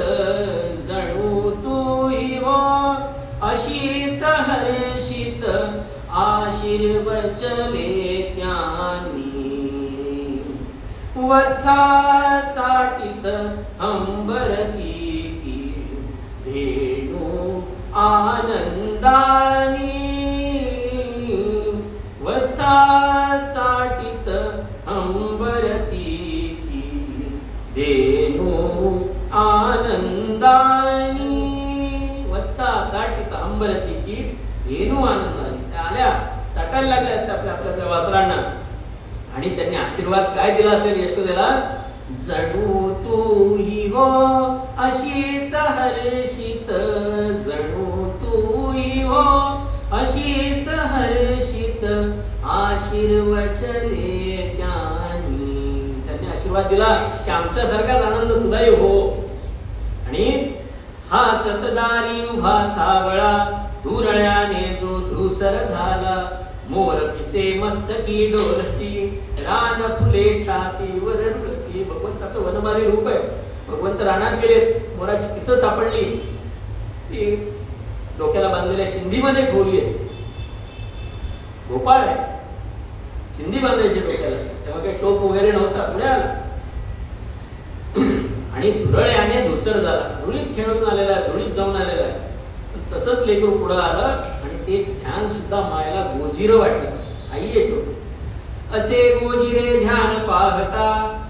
जणू तू ही हो अशीच हर्षित, आशीर्वचले त्यांनी. वत्सा चाटीत हंबरती की, धेनू आनंदानी, वत्सा चाटीत हंबरती की, धेनू आनंदानी. वत्सा चाटीत हंबरती की, धेनू आनंदानी. त्या आल्या, चाटायला लागल्या आपल्या वासरांना आणि त्यांनी आशीर्वाद काय दिला असेल यशोदेला, जणू तू ही हो अशीच हर्षित, जणू तू ही हो अशीच हर्षित, आशीर्वचले त्यांनी. त्यांनी आशीर्वाद दिला की आमच्यासारखाच आनंद तुलाही हो. आणि हा सतदारी उभा सावळा, धुरळ्याने जो धुसर झाला, मोर पिसे मस्तकी डोलती, रान फुले छातीवर डोलती. भगवंताचं वनमाली रूप आहे. भगवंत रानात गेले, मोराची पिस सापडली, ती डोक्याला बांधलेल्या चिंधीमध्ये खोवली आहे. गोपाळ आहे, चिंधी बांधायची डोक्याला, तेव्हा काही टोप वगैरे नव्हता. पुढे आला आणि धुरळ्याने धुसर झाला. धुळीत खेळून आलेला, धुळीत जाऊन आलेला आहे. तसंच लेकरू पुढं आलं आणि ते ध्यान सुद्धा मायला गोजिर वाटलं. आई यशोदा असे गोजिरे ध्यान पाहता,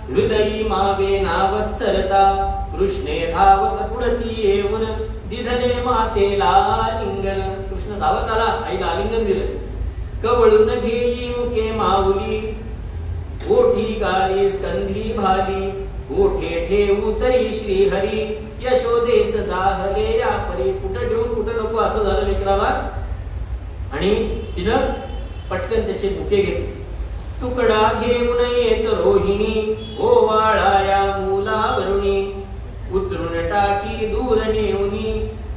हृदयी मावे नावत्सलता, कृष्णे धावत पुढती येऊन, दिधले मातेला आलिंगन. कृष्ण धावत आला, आईला आलिंगन दिलं. कवळून घेई मुके माऊली, ओठी गाली स्कंधी भाली ओठे ठेवू तरी श्रीहरी यशोदेस जाहले या परी. कुठं ठेवून कुठं नको असं झालं लेकराला. आणि तिनं पटकन त्याचे बुके घेतले. तुकडा घेऊन येत रोहिणी ओवाळाया मुलावरुणी उतरून टाकी दूर नेऊनी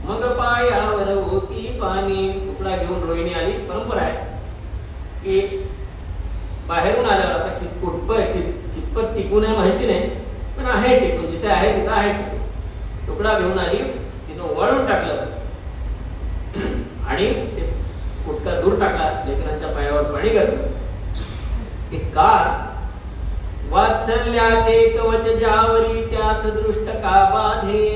मग पायावर होती पाणी. तुकडा घेऊन रोहिणी आली. परंपरा आहे की बाहेरून आल्यावर आता कितपत टिकून आहे माहिती नाही, पण आहे टिकून. जिथे आहे तिथं आहे टिकून. तुकडा घेऊन आली, तिथं ओवाळून टाकलं आणि कुटका दूर टाकला. लेकरांच्या पायावर पाणी घातलं. का वात्सल्याचे कवच ज्यावरी त्यास दृष्ट का बाधे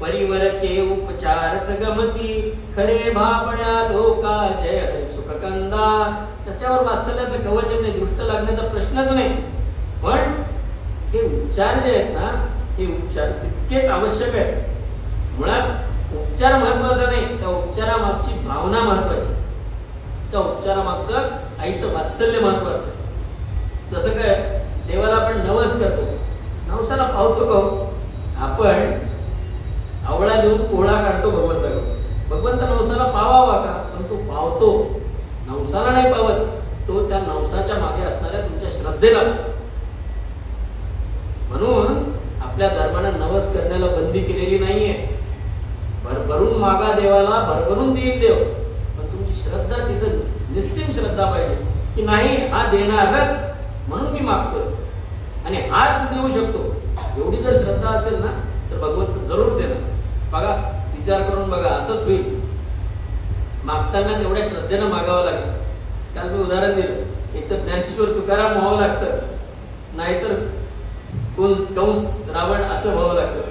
परिवरचे उपचारच गमती खरे भापण्या लोका जय हरी सुख कंदा. त्याच्यावर वात्सल्याचं कवच नाही, दृष्ट लागण्याचा प्रश्नच नाही. पण हे उपचार जे आहेत ना, हे उपचार तितकेच आवश्यक आहेत. मुळात उपचार महत्वाचा नाही, त्या उपचारामागची भावना महत्वाची. त्या उपचारामागचं आईचं वात्सल्य महत्वाचं. जसं काय देवाला आपण नवस करतो, नवसाला पावतो का आपण? आवळा देऊन कोळा काढतो भगवंताकडे. भगवंत नवसाला पावावा का? पण तो पावतो. नवसाला नाही पावत, तो त्या नवसाच्या मागे असणाऱ्या तुमच्या श्रद्धेला. म्हणून आपल्या धर्मानं नवस करण्याला बंदी केलेली नाहीये. भरभरून मागा देवाला, भरभरून देईल देव. पण तुमची श्रद्धा तिथं निश्चित श्रद्धा पाहिजे की नाही, हा देणारच म्हणून मी मागतो आणि हाच देऊ शकतो. एवढी जर श्रद्धा असेल ना तर भगवंत जरूर देणार. बघा, विचार करून बघा, असंच होईल. मागताना तेवढ्या श्रद्धेनं मागावं लागेल. काल मी उदाहरण दिलं, एक तर ज्ञानेश्वर तुकाराम व्हावं लागतं, नाहीतर कंस रावण असं व्हावं लागतं.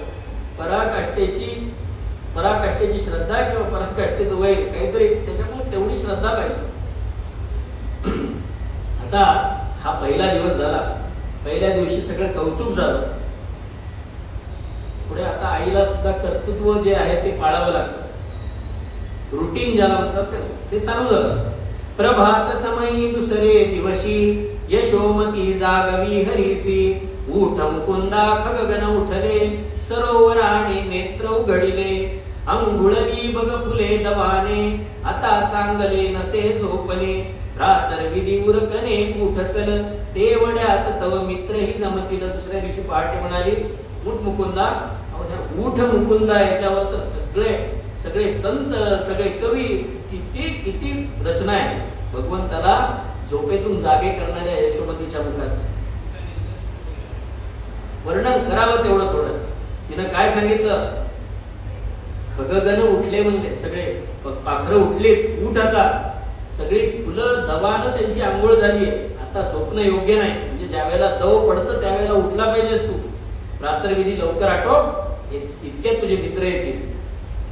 पराकाष्ठेची श्रद्धा किंवा पराकाष्ठेचं वय काहीतरी, त्याच्यामुळे तेवढी श्रद्धा पाहिजे. आता हा पहिला दिवस झाला. पहिल्या दिवशी सगळं कौतुक झालं. पुढे आता आईला सुद्धा कर्तृत्व जे आहे ते पाळावं लागतं. रुटीन ज्याला म्हणतात ते चालू झालं. प्रभात समयी दुसरे दिवशी यशोमती जागवी हरीसी उठ मुकुंदा खगगन उठले सरोवराने नेत्र उघडिले अंघुळली बग फुले दवाने आता चांगले नसे झोपले रात्र विधी उरकणे उठ चल तेवढ्यात तव मित्र ही जमतील. दुसऱ्या दिवशी पहाटे म्हणाली उठ मुकुंदा. उठ मुकुंदा याच्यावर तर सगळे संत, सगळे कवी किती रचना आहे. भगवंताला झोपेतून जागे करणाऱ्या यशोमतीच्या मुखात वर्णन करावं तेवढं थोडं. तिनं काय सांगितलं? खगगण उठले म्हणजे सगळे पाखरं उठले. उठ आता. सगळी फुलं दवानं त्यांची आंघोळ झाली. आता झोपणं योग्य नाही. म्हणजे ज्या वेळेला दव पडतं त्यावेळेला उठला पाहिजेस तू. रात्रविधी लवकर आटोप, इतक्यात तुझे मित्र येतील.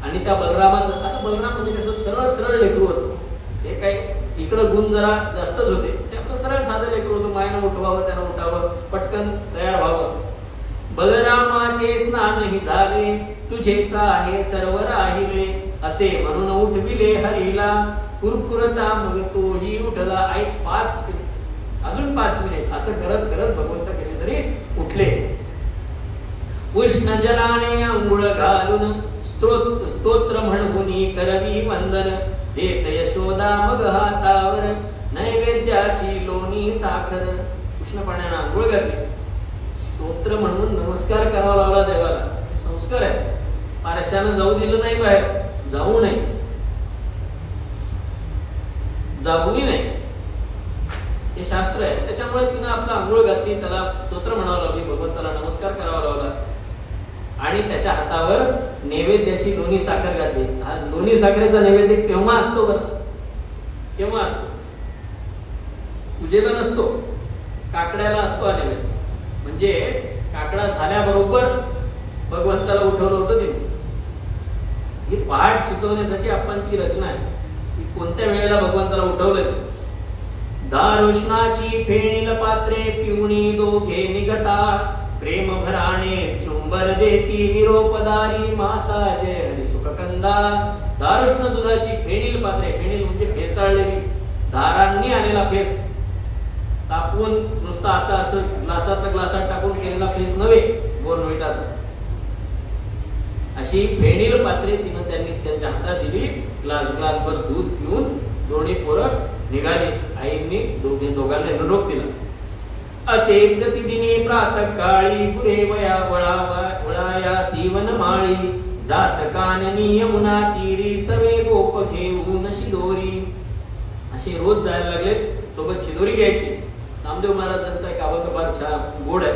आणि त्या बलरामाचं, आता बलराम म्हणजे कसं सरळ लेकरू होतं. हे काही इकडं गुण जरा जास्तच होते. ते आपलं सरळ साधं लेकरू होतं. मायनं उठवावं, त्यानं उठावं, पटकन तयार व्हावं. बलरामाचे स्नानही झाले तुझेच आहे सर्व राहिले असे म्हणून उठविले हरीला कुरकुरता मग तोही उठला. आई 5 मिनिट, अजून 5 मिनिट असं करत करत भगवंत कसे तरी उठले. उष्ण जलाने अंघोळ घालून स्तोत्र म्हणून करवी वंदन देत यशोदा मग हातावर नैवेद्याची लोणी साखर. उष्ण पाण्याने अंघोळ घातली. स्तोत्र म्हणून नमस्कार करावा लागला देवाला. हे संस्कार आहे. पारशानं जाऊ दिलं नाही बाहेर, जाऊ नये, जाऊही नाही, हे शास्त्र आहे. त्याच्यामुळे तिनं आपला आंघोळ घातली, त्याला स्तोत्र म्हणावं लागली, भगवंताला नमस्कार करावा लागला आणि त्याच्या हातावर नैवेद्याची लोणी साखर घातली. हा लोणी साखरेचा नैवेद्य केव्हा असतो बरं? केव्हा असतो? पूजेला नसतो, काकड्याला असतो हा नैवेद्य. म्हणजे काकडा झाल्याबरोबर भगवंताला उठवलं होतं तिने. ही पहाट सुचवण्यासाठी आपणची रचना आहे की कोणत्या वेळेला भगवंताला उठवलंय. दारुष्णाची फेणील पात्रे पिवणी दोघे निघता प्रेम भराणे चुंबन देती निरोपदारी माता जय हरी सुखकंदा. दारुष्ण दुधाची फेणील पात्रे, फेणील म्हणजे भेसाळलेली, दारांनी आलेला फेस तापवून नुसता असं ग्लासात टाकून केलेला फेस नव्हे बोर्नव्हिटाचा. अशी फेणील पात्रे तिनं त्यांनी त्यांच्या हातात दिली. ग्लासभर दूध पिऊन दोन्ही पोरं निघाली. आईंनी दोघांना निरोप दिला. असे प्रतिदिनी प्रातःकाळी पुरे वया वळाया सीवन माळी जात काननी यमुना तीरी सर्वे गोप घेऊन शिदोरी. असे रोज जायला लागले, सोबत शिदोरी घ्यायची. नामदेव महाराजांचा एक अभंग छान गोड आहे.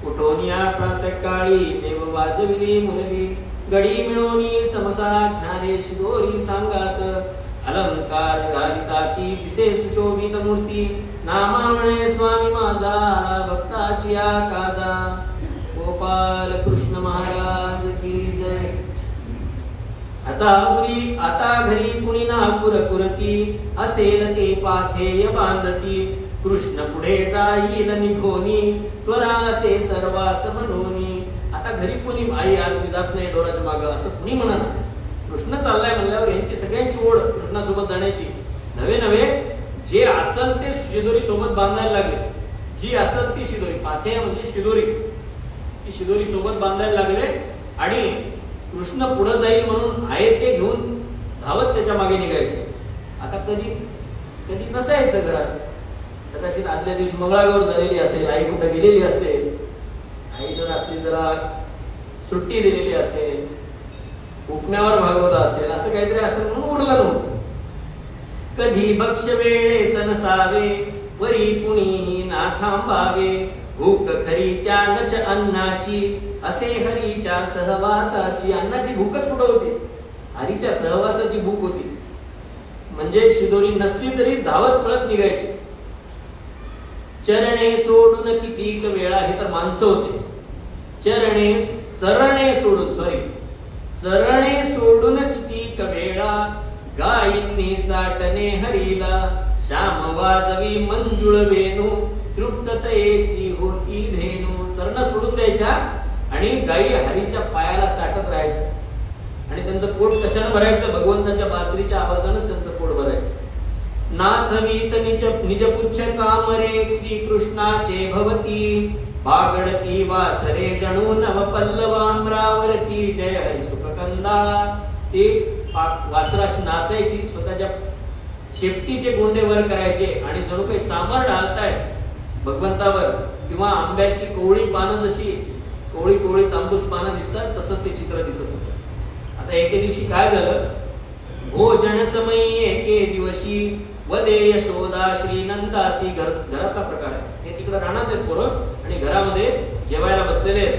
उठोनिया प्रातःकाळी देव वाजविली मुरली गडी मिळवणी समसा ज्ञाने शिदोरी सांगात अलंकार घालिता ती दिसे सुशोभित मूर्ती नामा म्हणे स्वामी माझा भक्ताची काजा. गोपाल कृष्ण महाराज की जय. आता घरी कुणी नागपूर कुरती असेल ते पाथेय बांधती कृष्ण पुढे जाईल निघोनी त्वरा असे सर्वास म्हणोनी. आता घरी कोणी आई आरती जात नाही डोराच्या मागं असं कुणी म्हणा. कृष्ण चाललाय म्हणल्यावर यांची सगळ्यांची ओढ कृष्णासोबत जाण्याची. नवे जे असल ते शिदोरी सोबत बांधायला लागले. जी असल ती शिदोरी, पाथेय म्हणजे शिदोरी, ती शिदोरी सोबत बांधायला लागले. आणि कृष्ण पुढे जाईल म्हणून आहे ते घेऊन धावत त्याच्या मागे निघायचे. आता कधी नसायचं घरात. कदाचित आदल्या दिवशी मंगळागौर झालेली असेल, आई कुठे गेलेली असेल, आईला रात्री जरा सुट्टी दिलेली असेल, उठण्यावर भागवला असेल, असं काहीतरी असेल म्हणून उरलं नव्हतं. कधी भक्ष वेळे सनसावे वरी कुणी ना थांबावे भूक खरी त्या नच अन्नाची असे हरीच्या सहवासाची. अन्नाची भूकच कुठं होती, हरीच्या सहवासाची भूक होती. म्हणजे शिदोरी नसली तरी धावत पळत निघायची. चरणे सोडून कितीक वेळा, हे तर माणसं होते. चरणे सोडून कितीक वेळा गायींनी चाटणे हरीला श्याम वाजवी मंजुळ वेणू तृप्ततेची होती धेनू. चरण सोडून द्यायच्या आणि गायी हरीच्या पायाला चाटत राहायच्या. आणि त्यांचं पोट कशाने भरायचं? भगवंताच्या बासरीच्या आवाजानेच त्यांचं पोट भरायचं. नाचवीत निज पुच्छ चामरे श्री कृष्णाचे भवती बागडती वासरे जणू नव पल्लवाम्रावरती जय हरी सुखकंदा. ते वासराशी नाचायची, स्वतःच्या शेपटीचे गोंडे वर करायचे आणि जणू काही चामर ढालताय भगवंतावर. किंवा आंब्याची कोवळी पानं जशी कोवळी तांबूस पानं दिसतात तसं ते चित्र दिसत होतं. आता एके दिवशी काय झालं? भोजन समयी एके दिवशी वदे यशोदा श्री नंदासी. घरातला प्रकार आहे. हे तिकडे राहणार आहेत पोरं आणि घरामध्ये जेवायला बसलेले आहेत.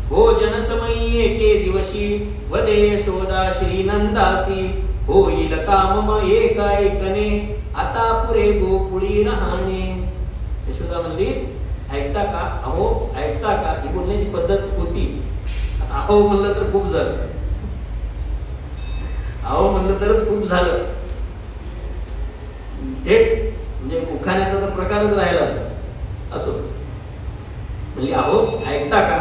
भोजन समयी एके दिवशी वदे यशोदा श्री नंदासी होईल काम एका एकने आता पुरे गोकुळी राहणे. यशोदा म्हणली ऐकता का? अहो ऐकता का? ही बोलण्याची पद्धत होती. अहो म्हणलं तर खूप झालं, अहो म्हणलं तरच खूप झालं. थेट म्हणजे उखाण्याचा तर प्रकारच राहिला असो. म्हणजे अहो ऐकता का?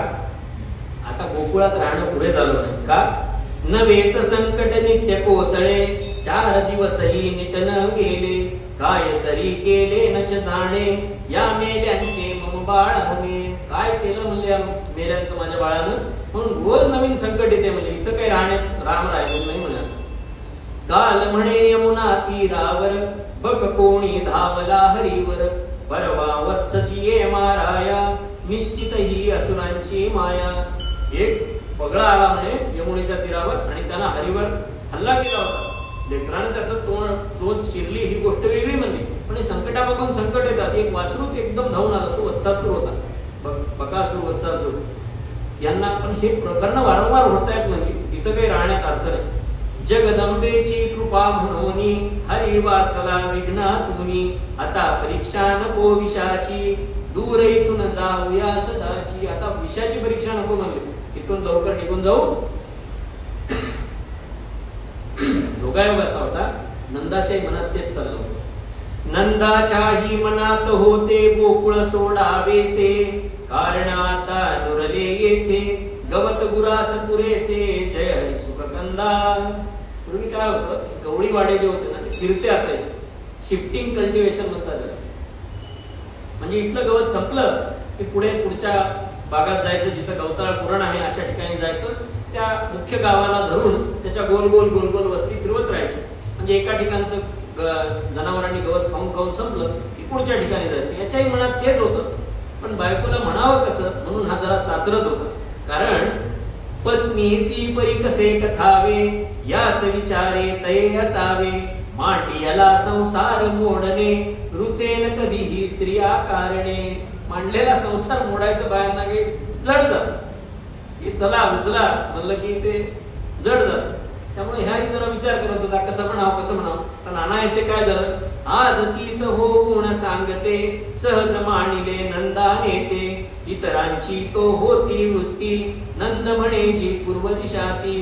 आता गोकुळात राहणं पुढे झालं नाही का? नवेच संकट नित्य कोसळे 4 दिवसही निटन गेले काय तरी केले नच जाणे या मेल्यांचे मम बाळ हवे. काय केलं म्हणले मेल्यांचं माझ्या बाळानं? म्हणून रोज नवीन संकट येते. म्हणजे इथं काही राम राहिलं नाही म्हणा. काल म्हणे यमुना तीरावर बघ कोणी धावला हरीवर परवा वत्सची ये माराया निश्चित ही असुरांची माया. एक पगळा आला म्हणे यमुनेच्या तीरावर आणि त्यांना हरीवर हल्ला केला होता. लेकरानं त्याचं चोच शिरली ही गोष्ट वेगळी म्हणली, पण संकटाबरोबर संकट येतात. एक वासरूच एकदम धावून आला, तो वत्सासूर होता, बकासूर वत्सासूर यांना. पण हे प्रकरण वारंवार होत आहेत म्हणजे इथं काही राहण्यात अर्थ नाही. जगदंबेची कृपा म्हणोनी हरी वाचला विघ्नातुनी आता परीक्षा नको विषाची दूर इथून जाऊया सदाची. आता विषाची परीक्षा नको म्हणले, इथून लवकर निघून जाऊ. योगायोग असा होता, नंदाच्याही मनात तेच चाललं होतं. नंदाच्याही मनात होते गोकुळ सोडावेसे कारण आता नुरले येथे गवत गुरास पुरेसे जय हरी सुखकंदा. पूर्वी काय होतं, गवळी वाडे जे होते ना ते फिरते असायचे, शिफ्टिंग कल्टिवेशन म्हणतात. म्हणजे इथलं गवत संपलं की पुढच्या भागात जायचं, जिथं गवताळ पुरण आहे अशा ठिकाणी जायचं. त्या मुख्य गावाला धरून त्याच्या गोल गोल गोल गोल वस्ती फिरवत राहायची. म्हणजे एका ठिकाणचं जनावरांनी गवत खाऊन खाऊन संपलं की पुढच्या ठिकाणी जायचं. याच्याही मनात तेच होतं, पण बायकोला म्हणावं कसं म्हणून हा जरा चाचरत होता. कारण पत्नीसी परी कसे कथावे, याच विचारे तये असावे, मांडियाला संसार मोडणे, रुचेन कधीही स्त्रिया कारणे. मांडलेला संसार मोडायचं बायांना काही जड जात, हे चला उचला म्हणलं की ते जड जात. त्यामुळे ह्याही जरा विचार करत होता कसं म्हणावं. पण अनायसे काय झालं, आज तीच हो गुण सांगते, सहज मानिले नंदा नेते, इतरांची तो होती वृत्ती, नंद म्हणे जी पूर्व दिशा ती.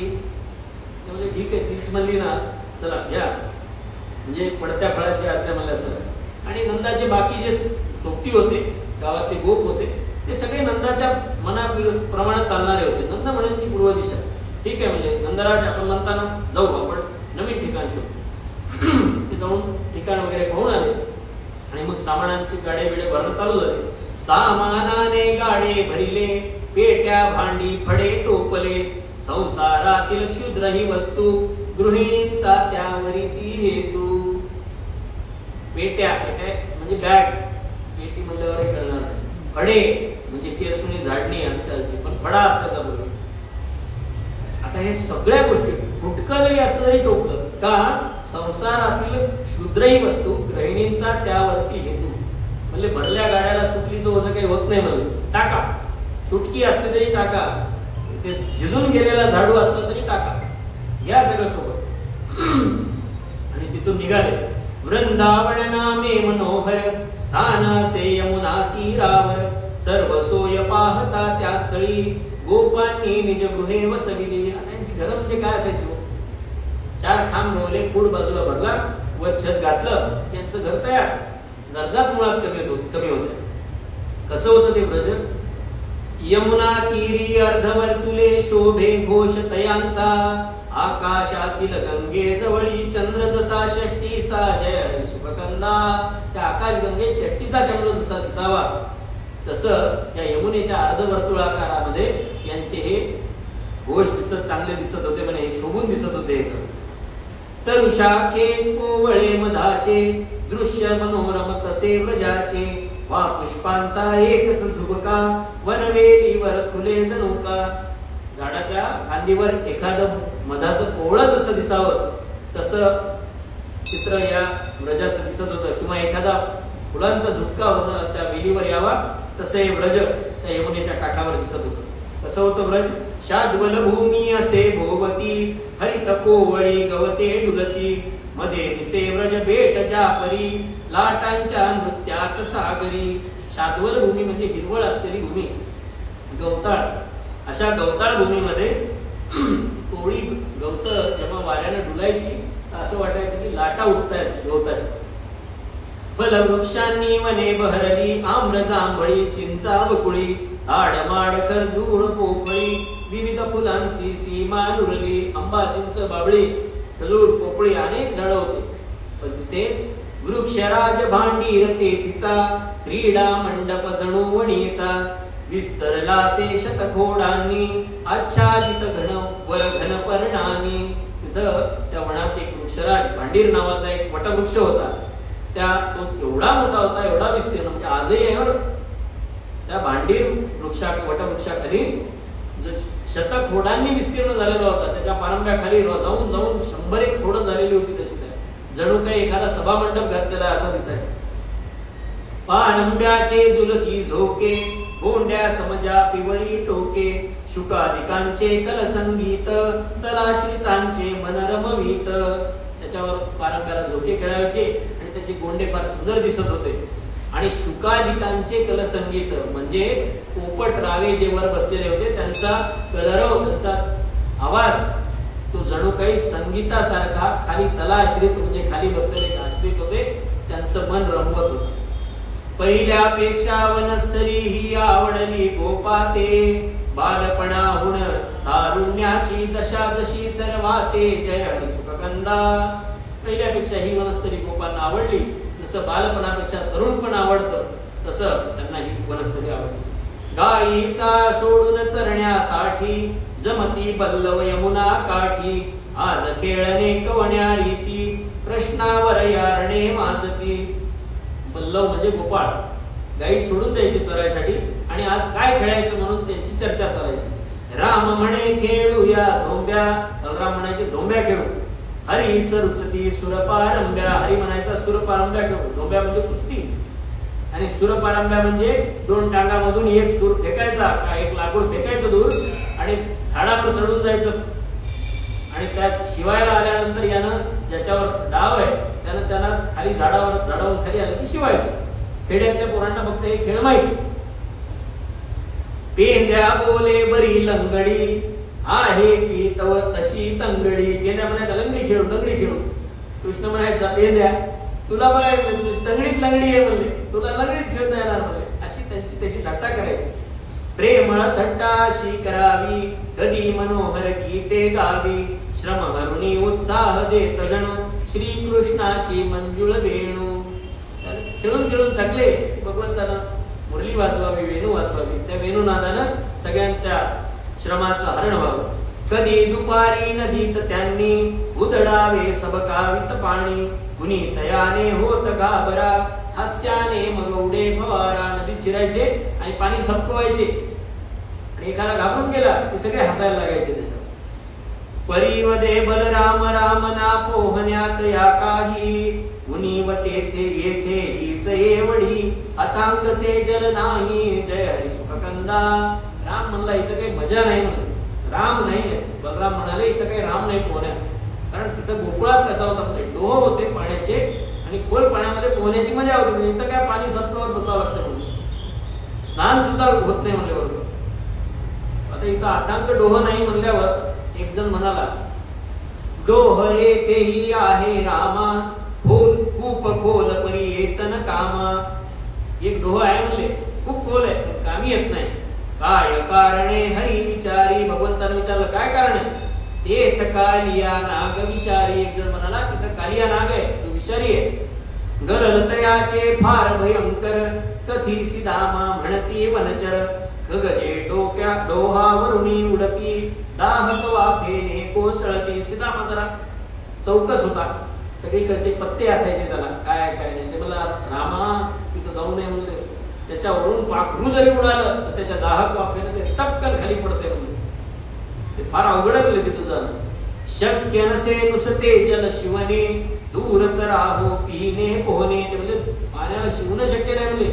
म्हणजे ठीक आहे, तीच म्हणली ना चला घ्या, म्हणजे पडत्या फळाची आज्ञा मला सर. आणि नंदाचे बाकी जे सोबती होते, गावातले गोप होते, ते सगळे नंदाच्या मनाप्रमाणे चालणारे होते. नंद म्हणे ती पूर्व दिशा. ठीक आहे, म्हणजे नंदराज आपण म्हणताना जाऊ आपण नवीन ठिकाण शोधू. ते जाऊन ठिकाण वगैरे पाहून आले आणि मग सामानांची गाड्या बिडे भरणं चालू झाले. सामानाने गाडे भरिले, पेट्या भांडी फडे टोपले, संसारातील क्षुद्र ही वस्तू, गृहिणींचा त्यावरी ती हेतू. पेट्या म्हणजे बॅग, पेटी म्हणल्यावर कळणार नाही. फडे म्हणजे केरसुणी झाडणी आजकालची, पण फडा असायचा बरोबर. आता हे सगळ्या गोष्टी फुटकं जरी असलं तरी टोकलं का, संसारातील क्षुद्रही वस्तू, गृहिणींचा त्यावरती हेतू. म्हणजे भरल्या गाड्याला सुटलीचं वजन काही होत नाही, म्हणजे टाका. तुटकी असली तरी टाका, ते झिजून गेलेला झाडू असला तरी टाका, या सगळं सोबत. आणि तिथून निघाले. वृंदावन नामे मनोहर, स्थान से यमुना तीरावर, सर्व सोय पाहता त्या स्थळी, गोपांनी निज गृहे वसविली. त्यांची घरं म्हणजे काय असायची, 4 खांब रोवले, कूड बाजूला भरला, वर छत घातलं, त्यांचं घर तयार. गरजाच मुळात कमी होत्या. कसं होतं ते ब्रज, यमुना तीरी अर्धवर्तुले, शोभे घोष तयांचा, आकाशातील गंगे जवळी, चंद्र जसा षष्टीचा, जय हरी सुखकंदा. त्या आकाश गंगेत षष्टीचा चंद्र जसा दिसावा तसं या यमुनेच्या अर्धवर्तुळाकारामध्ये यांचे हे घोष चांगले दिसत होते, म्हणे शोभून दिसत होते. तर शाखे कोवळे मधाचे, दृश्य मनोरम तसे व्रजाचे, वा पुष्पांचा एकच झुबका, वनवेलीवर खुले जणुका. झाडाच्या फांदीवर एखादं मधाचं कोवळं जसं दिसावं तसं चित्र या व्रजाचं दिसत होतं, किंवा एखादा फुलांचा झुटका त्या वेलीवर यावा तसे व्रज त्या यमुनेच्या काठावर दिसत होतं. कसं होतं व्रज, शाद्वल भूमी असे भोवती, हरित कोवळी गवते डुलती, मध्ये दिसे व्रज बेट जापरी, लाटांच्या नृत्यात सागरी. शाद्वल भूमी म्हणजे हिरवळ असलेली भूमी, गवताळ. अशा गवताळ भूमीमध्ये कोवळी गवत जेव्हा वाऱ्याने डुलायची तर असं वाटायचं की लाटा उठतायत गवताच्या. फलवृक्षांनी वने बहरली, आम्र जांभळी चिंचा बकुळी, आडमाड खरजूळ पोपळी, विविध फुलांची सीमा रुरली. आंबा चिंच बाबळी खजूर पोपळी अनेक झाडं होती. पण तिथेच वृक्षराज भांडीर तेथीचा, क्रीडा मंडप जणू वणीचा, विस्तरला से शतघोडांनी, आच्छादित घन वर घन पर्णांनी. तिथं त्या वनात एक वृक्षराज भांडीर नावाचा एक वटवृक्ष होता. तो एवढा मोठा होता, एवढा विस्तीर्ण, म्हणजे आजही आहे त्या भांडीर वटवृक्षाखाली शतक खोडांनी विस्तीर्ण झालेला होता. त्याच्या पारंब्याखाली जाऊन जाऊन 100 खोडं झालेली होती त्याची. जणू काही एखादा सभा मंडप घातलेला असं दिसायचं. पारंब्याचे झुलती झोके, गोंड्या समजा पिवळी टोके, शुकादिकांचे कलसंगीत, तलाश्रितांचे मनरमवीत. त्याच्यावर पारंब्याला झोके खेळायचे आणि त्याचे गोंडे फार सुंदर दिसत होते. आणि शुकादिकांचे कलसंगीत म्हणजे पोपट रावे जे वर बसलेले होते त्यांचा कलरव, त्यांचा आवाज तो जणू काही संगीतासारखा खाली तलाश्रित म्हणजे खाली बसलेले आश्रित होते, त्यांचं मन रमवत होतं. पहिल्यापेक्षा वनस्थली ही आवडली गोपाते, बालपणाहून तारुण्याची दशा जशी सर्वाते, जय हरी सुखकंदा. पहिल्यापेक्षा ही वनस्थली गोपांना आवडली, जसं बालपणापेक्षा तरुणपण आवडतं तसं त्यांना ही वनस्पती आवडते. गाईचा सोडून चरण्यासाठी जमती बल्लव यमुना काठी, आज खेळणे कवण्या रीती प्रश्नावर यारणे माजती. बल्लव म्हणजे गोपाळ, गाई सोडून द्यायची चरायसाठी आणि आज काय खेळायचं म्हणून त्यांची चर्चा चालायची. राम म्हणे खेळूया झोंब्या, राम म्हणायचे झोंब्या खेळू. हरी सरुचती सुरपारंब्या, हरी म्हणायचा सुरपारंब्या खेळू. झोंब्या म्हणजे कुस्ती आणि सुरपारंब्या म्हणजे दोन टांगामधून एक सूर फेकायचा, एक लाकूड फेकायचं दूर आणि झाडावर चढून जायचं आणि त्यात शिवायला आल्यानंतर यानं ज्याच्यावर डाव आहे त्यानं त्यांना खाली झाडावरून खाली आलं की शिवायचं. खेड्यातल्या पोरांना फक्त हे खेळ माहिती. पेंद्या बोले बरी लंगडी, आहे की तव तशी तंगडी. पेंद्या म्हणायचा लंगडी खेळू लंगडी खेळू. कृष्ण म्हणायचा पेंद्या तुला बघाय तंगडीत लंगडी आहे म्हणले, तुला लंगडीच खेळता येणार म्हणले. अशी त्याची थट्टा करायची. प्रेमळ थट्टा अशी करावी, कधी मनोहर गीते गावी. श्रम हरुणी उत्साह देत जण, श्रीकृष्णाची मंजुळ वेणू. खेळून खेळून थकले, भगवंतानं मुरली वाजवावी, वेणू वाजवावी. त्या वेणूनादानं सगळ्यांच्या श्रमाचं हरण व्हावं. कधी दुपारी नदीत त्यांनी उधळावे सबकावित पाणी. कुणी तयाने होत घाबरा, हास्याने मग उडे फवारा. नदीत शिरायचे आणि पाणी संपवायचे आणि एखादा घाबरून गेला की सगळे हसायला लागायचे त्याच्यावर. परिवदे बलराम राम ना पोहण्यात या काही, उनीव तेथे येथे हीच एवढी. अथांगसे जल नाही, जय हरी सुखकंदा. राम म्हणला इथं काही मजा नाही म्हणलं, राम नाही. बलराम म्हणाले इथं काही राम नाही पोहण्यात, कारण तिथं गोकुळात कसा होता डोह होते पाण्याचे आणि खोल पाण्यामध्ये पोहण्याची मजा होती. इथं काय पाणी सत्वावर बसावं लागतं म्हणून, स्नान सुद्धा होत नाही म्हणल्यावर. आता इथं अथांग डोह नाही म्हणल्यावर एक जण म्हणाला, डोह येथेही आहे रामा, खोल खूप खोल परी येतन कामा. एक डोह आहे म्हणले, खूप खोल आहे पण कामी येत नाही. काय कारणे हरी विचारी, भगवंताने विचारलं काय कारण आहे. तेथ कालिया नाग विषारी. एक जण म्हणाला तिथं कालिया नाग आहे, तो विषारी आहे. गरलतयाचे फार भयंकर, कथी धामा म्हणती वनचर. गगजे डोक्या डोहावरुणी उडती, दाहक वाफेने कोसळती. सीतामा जरा चौकस होता, सगळीकडचे पत्ते असायचे त्याला, काय काय नाही. ते मला रामा तिथं जाऊ नये म्हणले. त्याच्यावरून पाखरू जरी उडालं तर त्याच्या दाहक वाफेने ते टपकन खाली पडते म्हणले. ते फार अवघड आहे तिथं जाणं. शक्य नसे नुसते जल शिवणे, दूरच राहो पिणे पोहणे. ते म्हणजे पाण्याला शिवणं शक्य नाही म्हणले,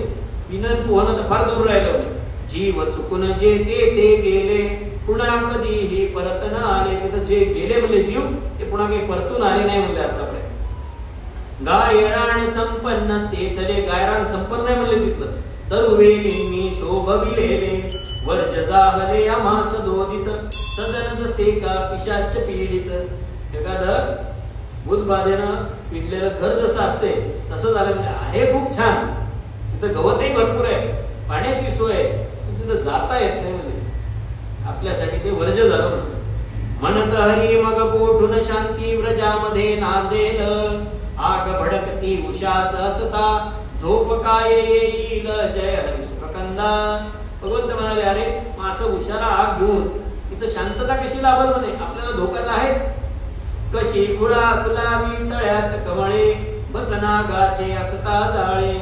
पिणं पोहणं तर फार दूर राहिलं म्हणले. जीव चुकून जे ते गेले, पुन्हा कधीही परत न आले. तिथं जे गेले म्हणले जीव ते पुन्हा काही परतून आले नाही म्हणले आतापर्यंत. गायरान संपन्न तेथले, गायरान संपन्न आहे म्हणले तिथलं. तरुवेलींनी शोभविलेले, वर्ज जाहले आम्हास दोदित. सदन जसे का पिशाच पीडित. एखादं भूतबाधेनं पिडलेलं घर जसं असते तसं झालं म्हणजे आहे खूप छान. तिथं गवतही भरपूर आहे, पाण्याची सोय आहे, तिथं जाता येत नाही म्हणजे आपल्यासाठी ते वर्ज झालं म्हणत. हरी मग कोठून शांती व्रजामध्ये नांदेल, आग भडकती उषास असता, झोप काय येईल जय हरी सुखकंदा. भगवंत म्हणाले अरे मग असं उशाला आग घेऊन इथं शांतता कशी लाभल म्हणे, आपल्याला धोका आहेच. कशी खुळा गुलाबी तळ्यात कमळे, बचनागाचे असता जाळे.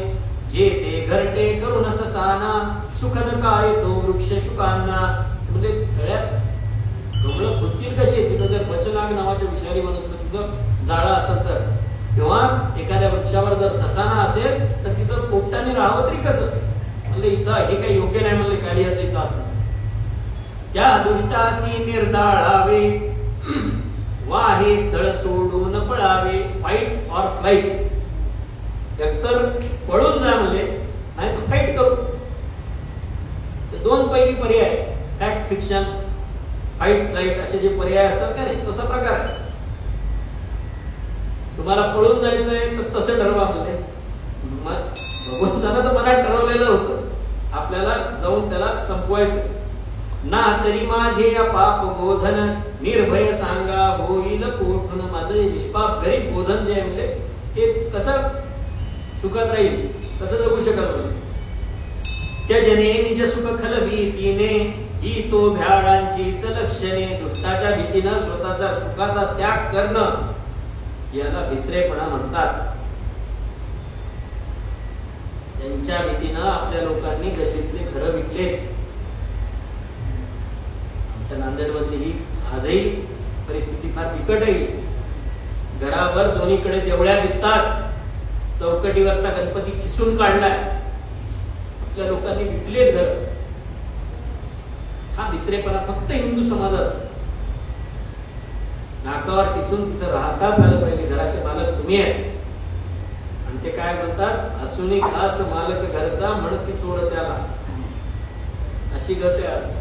जे ते घरटे करून ससाना, सुखद काय तो वृक्ष शुकांना. म्हणजे तळ्यात कमळं फुटतील कशी तिथं जर बचनाग नावाच्या विषारी वनस्पतीचं जाळं असेल तर, किंवा एखाद्या वृक्षावर जर ससाना असेल तर तिथं पोपटाने राहावं तरी कसं. म्हणजे इथं हे काही योग्य नाही म्हणले कालियाचं इथं असतं. त्या दुष्टासी निर्दाळावे, वाहे स्थळ सोडून पळावे. फाईट ऑर फ्लाईट, एकतर पळून जा म्हणले नाही तर फाईट करू. दोन पैकी पर्याय, फॅक्ट फिक्शन, फाईट फ्लाईट असे जे पर्याय असतात का नाही तसा प्रकार आहे. तुम्हाला पळून जायचंय तर तसं ठरवा म्हणजे. भगवंतानं तर मनात ठरवलेलं होतं आपल्याला जाऊन त्याला संपवायचं. ना तरी माझे अपाप बोधन, निर्भय सांगा होईल कोठून. माझं हे निष्पाप गरीब बोधन जे आहे म्हणजे ते कसं सुखात राहील, कसं जगू शकाल म्हणजे. त्यजने निज सुख खलवीतीने ही तो भ्याडांचीच लक्षणे. दुष्टाच्या भीतीनं स्वतःच्या सुखाचा त्याग करणं याला भित्रेपणा म्हणतात. त्यांच्या भीतीनं आपल्या लोकांनी गल्लीतले घरं विकलेत. आमच्या नांदेडमधली ही आजही परिस्थिती फार बिकट आहे. घरावर दोन्हीकडे देवळ्या दिसतात, चौकटीवरचा गणपती खिसून काढलाय, आपल्या लोकांनी विकलेत घर. हा भित्रेपणा फक्त हिंदू समाजात. नाकावर टिचून तिथं राहताच आलं पाहिजे. घराचे मालक तुम्ही आहेत. आणि ते काय म्हणतात, असूनी खास मालक घरचा म्हणती चोर त्याला. अशी गत आहे आज.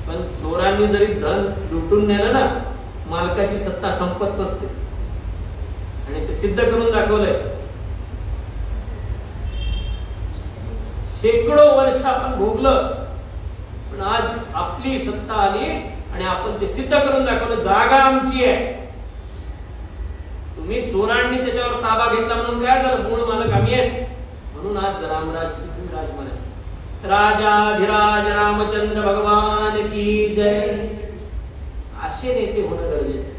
पण चोरांनी जरी धन लुटून नेलं ना, मालकाची सत्ता संपत नसते. आणि ते सिद्ध करून दाखवलंय. शेकडो वर्ष आपण भोगलं, पण आज आपली सत्ता आली आणि आपण ते सिद्ध करून दाखवलं. जागा आमची आहे. तुम्ही चोरांनी त्याच्यावर ताबा घेतला म्हणून काय झालं, मूळ मालक आम्ही आहे. म्हणून आज रामराज राजमाने राजाधिराज रामचंद्र भगवान की जय. असे नेते होणं गरजेचं.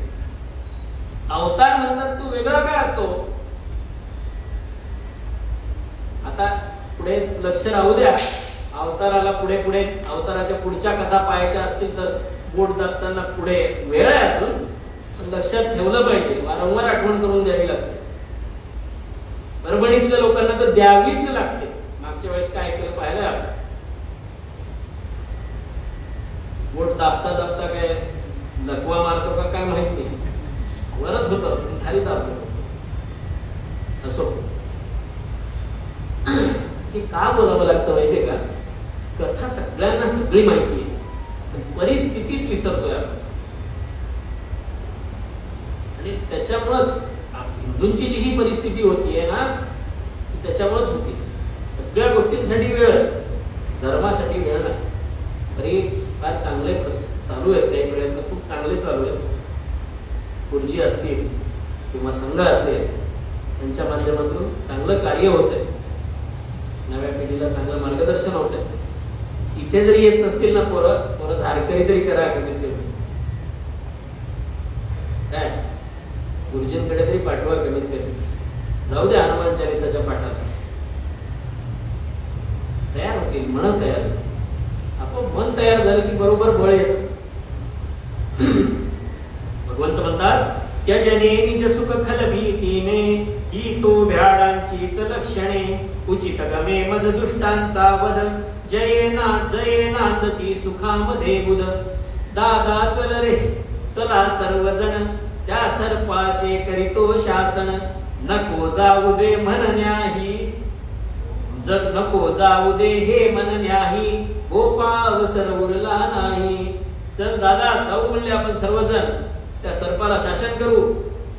अवतार म्हणतात तो वेगळा काय असतो. आता पुढे लक्ष राहू द्या. अवताराला पुढे पुढे अवताराच्या पुढच्या कथा पाहायच्या असतील तर बोट दाबताना पुढे वेळ आहे अजून. पण लक्षात ठेवलं पाहिजे, वारंवार आठवण करून द्यावी लागते. परभणीतल्या लोकांना तर द्यावीच लागते. मागच्या वेळेस काय केलं पाहिलं आपण. बोट दाबता दाबता काय लकवा मारतो का काय माहित नाही, वरच होतं खाली दाबतो. असो, हे का बोलावं लागतं माहितीये का. कथा सगळ्यांना सगळी माहिती आहे, पण परिस्थितीत विसरतोय आपण. आणि त्याच्यामुळेच हिंदूंची जी ही परिस्थिती होतीये ना, ती त्याच्यामुळेच होती. सगळ्या गोष्टींसाठी वेळ, धर्मासाठी वेळ नाही. तरी फार चांगले चालू आहेत काही प्रयत्न, खूप चांगले चालू आहेत. गुरुजी असतील किंवा संघ असेल, त्यांच्या माध्यमातून चांगलं कार्य होत आहे. नव्या पिढीला चांगलं मार्गदर्शन होत आहे. इथे जरी येत नसतील ना पोरं धारकरी तरी करा कमीत कमी. काय गुरुजींकडे तरी पाठवा कमीत कमी. जाऊ द्या हनुमान चालीसाच्या पाठाला, तयार होतील. मन तयार, आपण मन तयार झालं की बरोबर बळ येत. भगवंत म्हणतात, त्यजने निज सुख खलभीतीने ही तो भ्याडांचीच लक्षणे. उचित गमे मज दुष्टांचा वध जये नांदती सुखामध्ये बुध. दादा चल रे चला सर्वजण त्या सर्पाचे करीतो शासन. नको जाऊ दे म्हणण्याही जग नको जाऊ दे हे म्हणण्याही गोपावसर उरला नाही. चल दादा जाऊ म्हणले आपण सर्वजण, त्या सर्पाला शासन करू.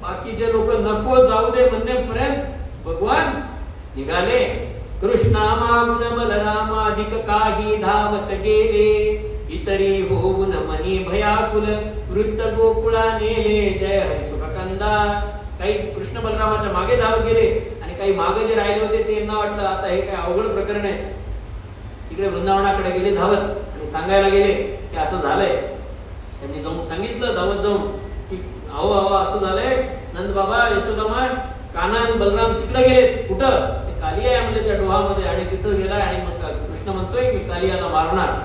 बाकीचे लोक नको जाऊ दे म्हणण्यापर्यंत भगवान निघाले. कृष्णा मागुन बलरामाधिक काही धावत गेले. इतरी होऊन मनी भयाकुल वृत्त गोकुळा नेले. जय हरी सुखकंदा. काही कृष्ण बलरामाच्या मागे धावत गेले आणि काही मागे जे राहिले होते ते यांना वाटलं आता हे काय अवघड प्रकरण आहे. तिकडे वृंदावनाकडे गेले धावत आणि सांगायला गेले की असं झालंय. त्यांनी जाऊन सांगितलं धावत जाऊन की अहो अहो असं झालंय. नंद बाबा यशोदामा कान्हा बलराम तिकडे गेले. कुठं? ते कालिया म्हणले त्या डोहामध्ये. आणि तिथं गेलाय आणि मग कृष्ण म्हणतोय की कालियाला मारणार.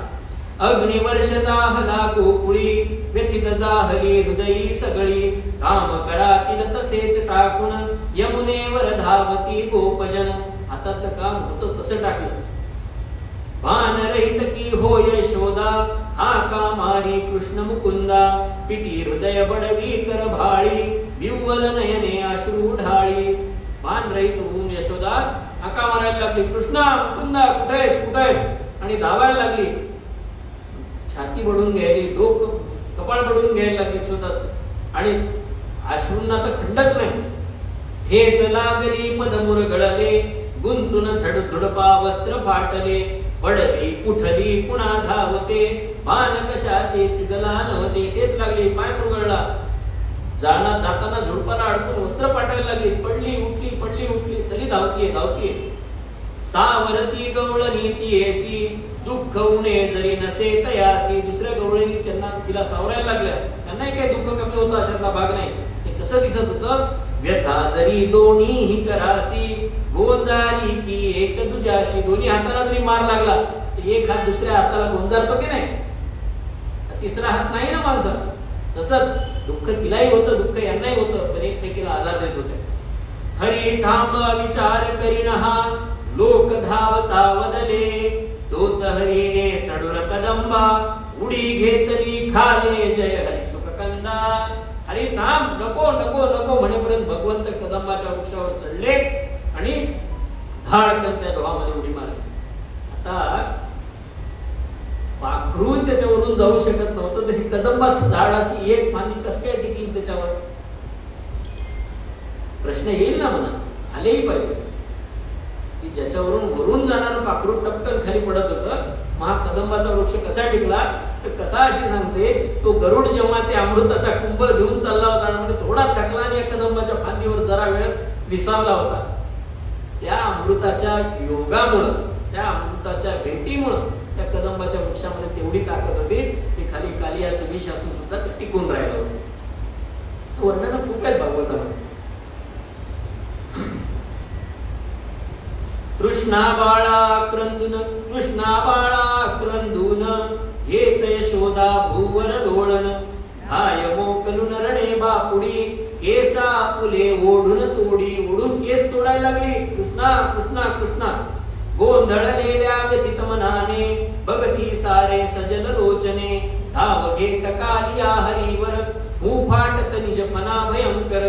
अग्निवर्ष दाहला गोकुळी व्यथित जाहली हृदयी सगळी. काम करातील तसेच टाकून यमुनेवर धावती गोपजन. हातातलं काम होतं तसं टाकलं. भान रहित की होय यशोदा हाका मारी कृष्ण मुकुंदा. पिटी हृदय बडवी कर भाळी विव्वल नयने अश्रू ढाळी. भान रहित होऊन यशोदा हाका मारायला लागली, कृष्णा मुकुंदा कुठेस कुठेस, आणि धावायला लागली. छाती बडून घ्यायली, डोकं कपाळ बडून घ्यायला लागली स्वतःच. आणि अश्रूंना तर खंडच नाही. हेच लागली पदमुर गळले गुंतून झुडपा वस्त्र फाटले. पडली उठली पुन्हा धावते भान कशाचे तिजला नव्हते. तेच लागली, पाय मुरगळला. जाताना झुडपाला अडकून वस्त्र फाटायला लागली. पडली उठली तरी धावतीये. सावरती गवळणी ती येसी दुःख उणे जरी नसे तयासी. दुसऱ्या गवळणी त्यांना तिला सावरायला लागल्या, त्यांनाही काही दुःख कमी होतं अशातला भाग नाही. ते कसं दिसत होतं, व्यथा जरी दोन्ही करासी गोंजारी की एक तुझ्याशी. दोन्ही हाताला जरी मार लागला तर एक हात दुसऱ्या हाताला गोंजारतो की नाही, तिसरा हात नाही ना माणसाला. तसंच दुःख तिलाही होतं, दुःख यांनाही होतं, पण एकमेकीला आधार देत होते. हरी थांब विचार करीन हा लोक धावता वदले तोच हरीने चढुर कदंबा उडी घेतली खाले जय हरी सुखकंदा. हरी थांब, नको नको नको म्हणेपर्यंत भगवंत कदंबाच्या वृक्षावर चढले आणि धाडकन त्या डोहामध्ये उडी मारली. आता पाखरून त्याच्यावरून जाऊ शकत नव्हतं, तर ही कदंबाची झाडाची एक फांदी कस काय टिकली त्याच्यावर, प्रश्न येईल ना म्हणा, आलेही पाहिजे की ज्याच्यावरून वरून जाणार पाखरू टपकन खाली पडत होतं, महा कदंबाचा वृक्ष कसा टिकला. तर कथा अशी सांगते, तो गरुड जेव्हा ते अमृताचा कुंभ घेऊन चालला होता, म्हणजे थोडा थकला आणि या कदंबाच्या फांदीवर जरा वेळ विसावला होता. त्या अमृताच्या योगामुळं, त्या अमृताच्या भेटीमुळं त्या कदंबाच्या वृक्षामध्ये तेवढी ताकद होती की खाली कालियाचं विष असून सुद्धा ते टिकून राहिलं होतं. वर्णन खूप आहेत भागवतामध्ये. कृष्णा बाळा क्रंदून येत यशोदा भूवर लोळण हाय मोकलून रडे बापुडी केसा फुले ओढून तोडी. ओढून केस तोडायला लागली. कृष्णा कृष्णा कृष्णा गोंधळलेल्या व्यथित मनाने भगती सारे सजल लोचने धाव घेत कालिया हरीवर मुफाटत निजपणा भयंकर.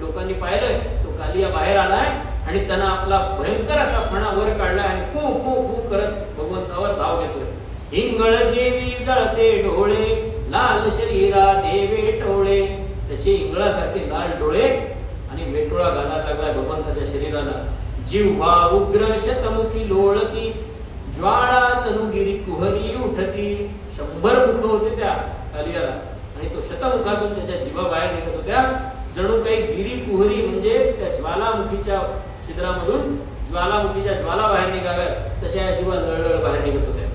लोकांनी पाहिलं तो कालिया बाहेर आलाय आणि त्यांना आपला भयंकर असा फणा वर काढलाय आणि फू फू फू करत भगवंतावर धाव घेतोय. हिंगळ जेवी जळते डोळे लाल शरीरा देवे टोळे. त्याचे इंगळासारखे लाल डोळे आणि वेटोळा घाला लागला भगवंताच्या शरीराला. जिव्हा उग्र शतमुखी लोळती ज्वाळा जनुगिरी कुहरी उठती. 100 मुख होते त्या कालियाला आणि तो शतमुखातून त्याच्या जीवा बाहेर निघत होत्या. जणू काही गिरी कुहरी म्हणजे त्या ज्वालामुखीच्या छिद्रामधून ज्वालामुखीच्या ज्वाला बाहेर निघाव्या तशा या जीवा लळलळ बाहेर निघत होत्या.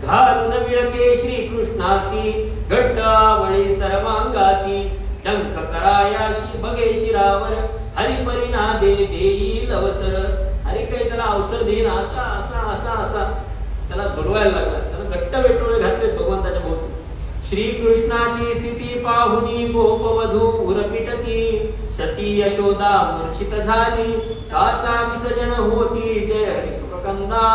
घालून विळके श्री कृष्णासी घट्टावळी सर्वांगासी डंक करायाशी बगे शिरावर हरी परिनादे देईल अवसर. हरी काही त्याला अवसर देईन असा असा असा असा त्याला झुलवायला लागला. त्याला घट्ट वेटोळे घातले भगवंताच्या भोवती. श्री कृष्णाची स्थिती पाहुनी गोपवधू उरपिटती सती यशोदा मूर्छित झाली कासा विसर्जन होती जय हरी सुखकंदा.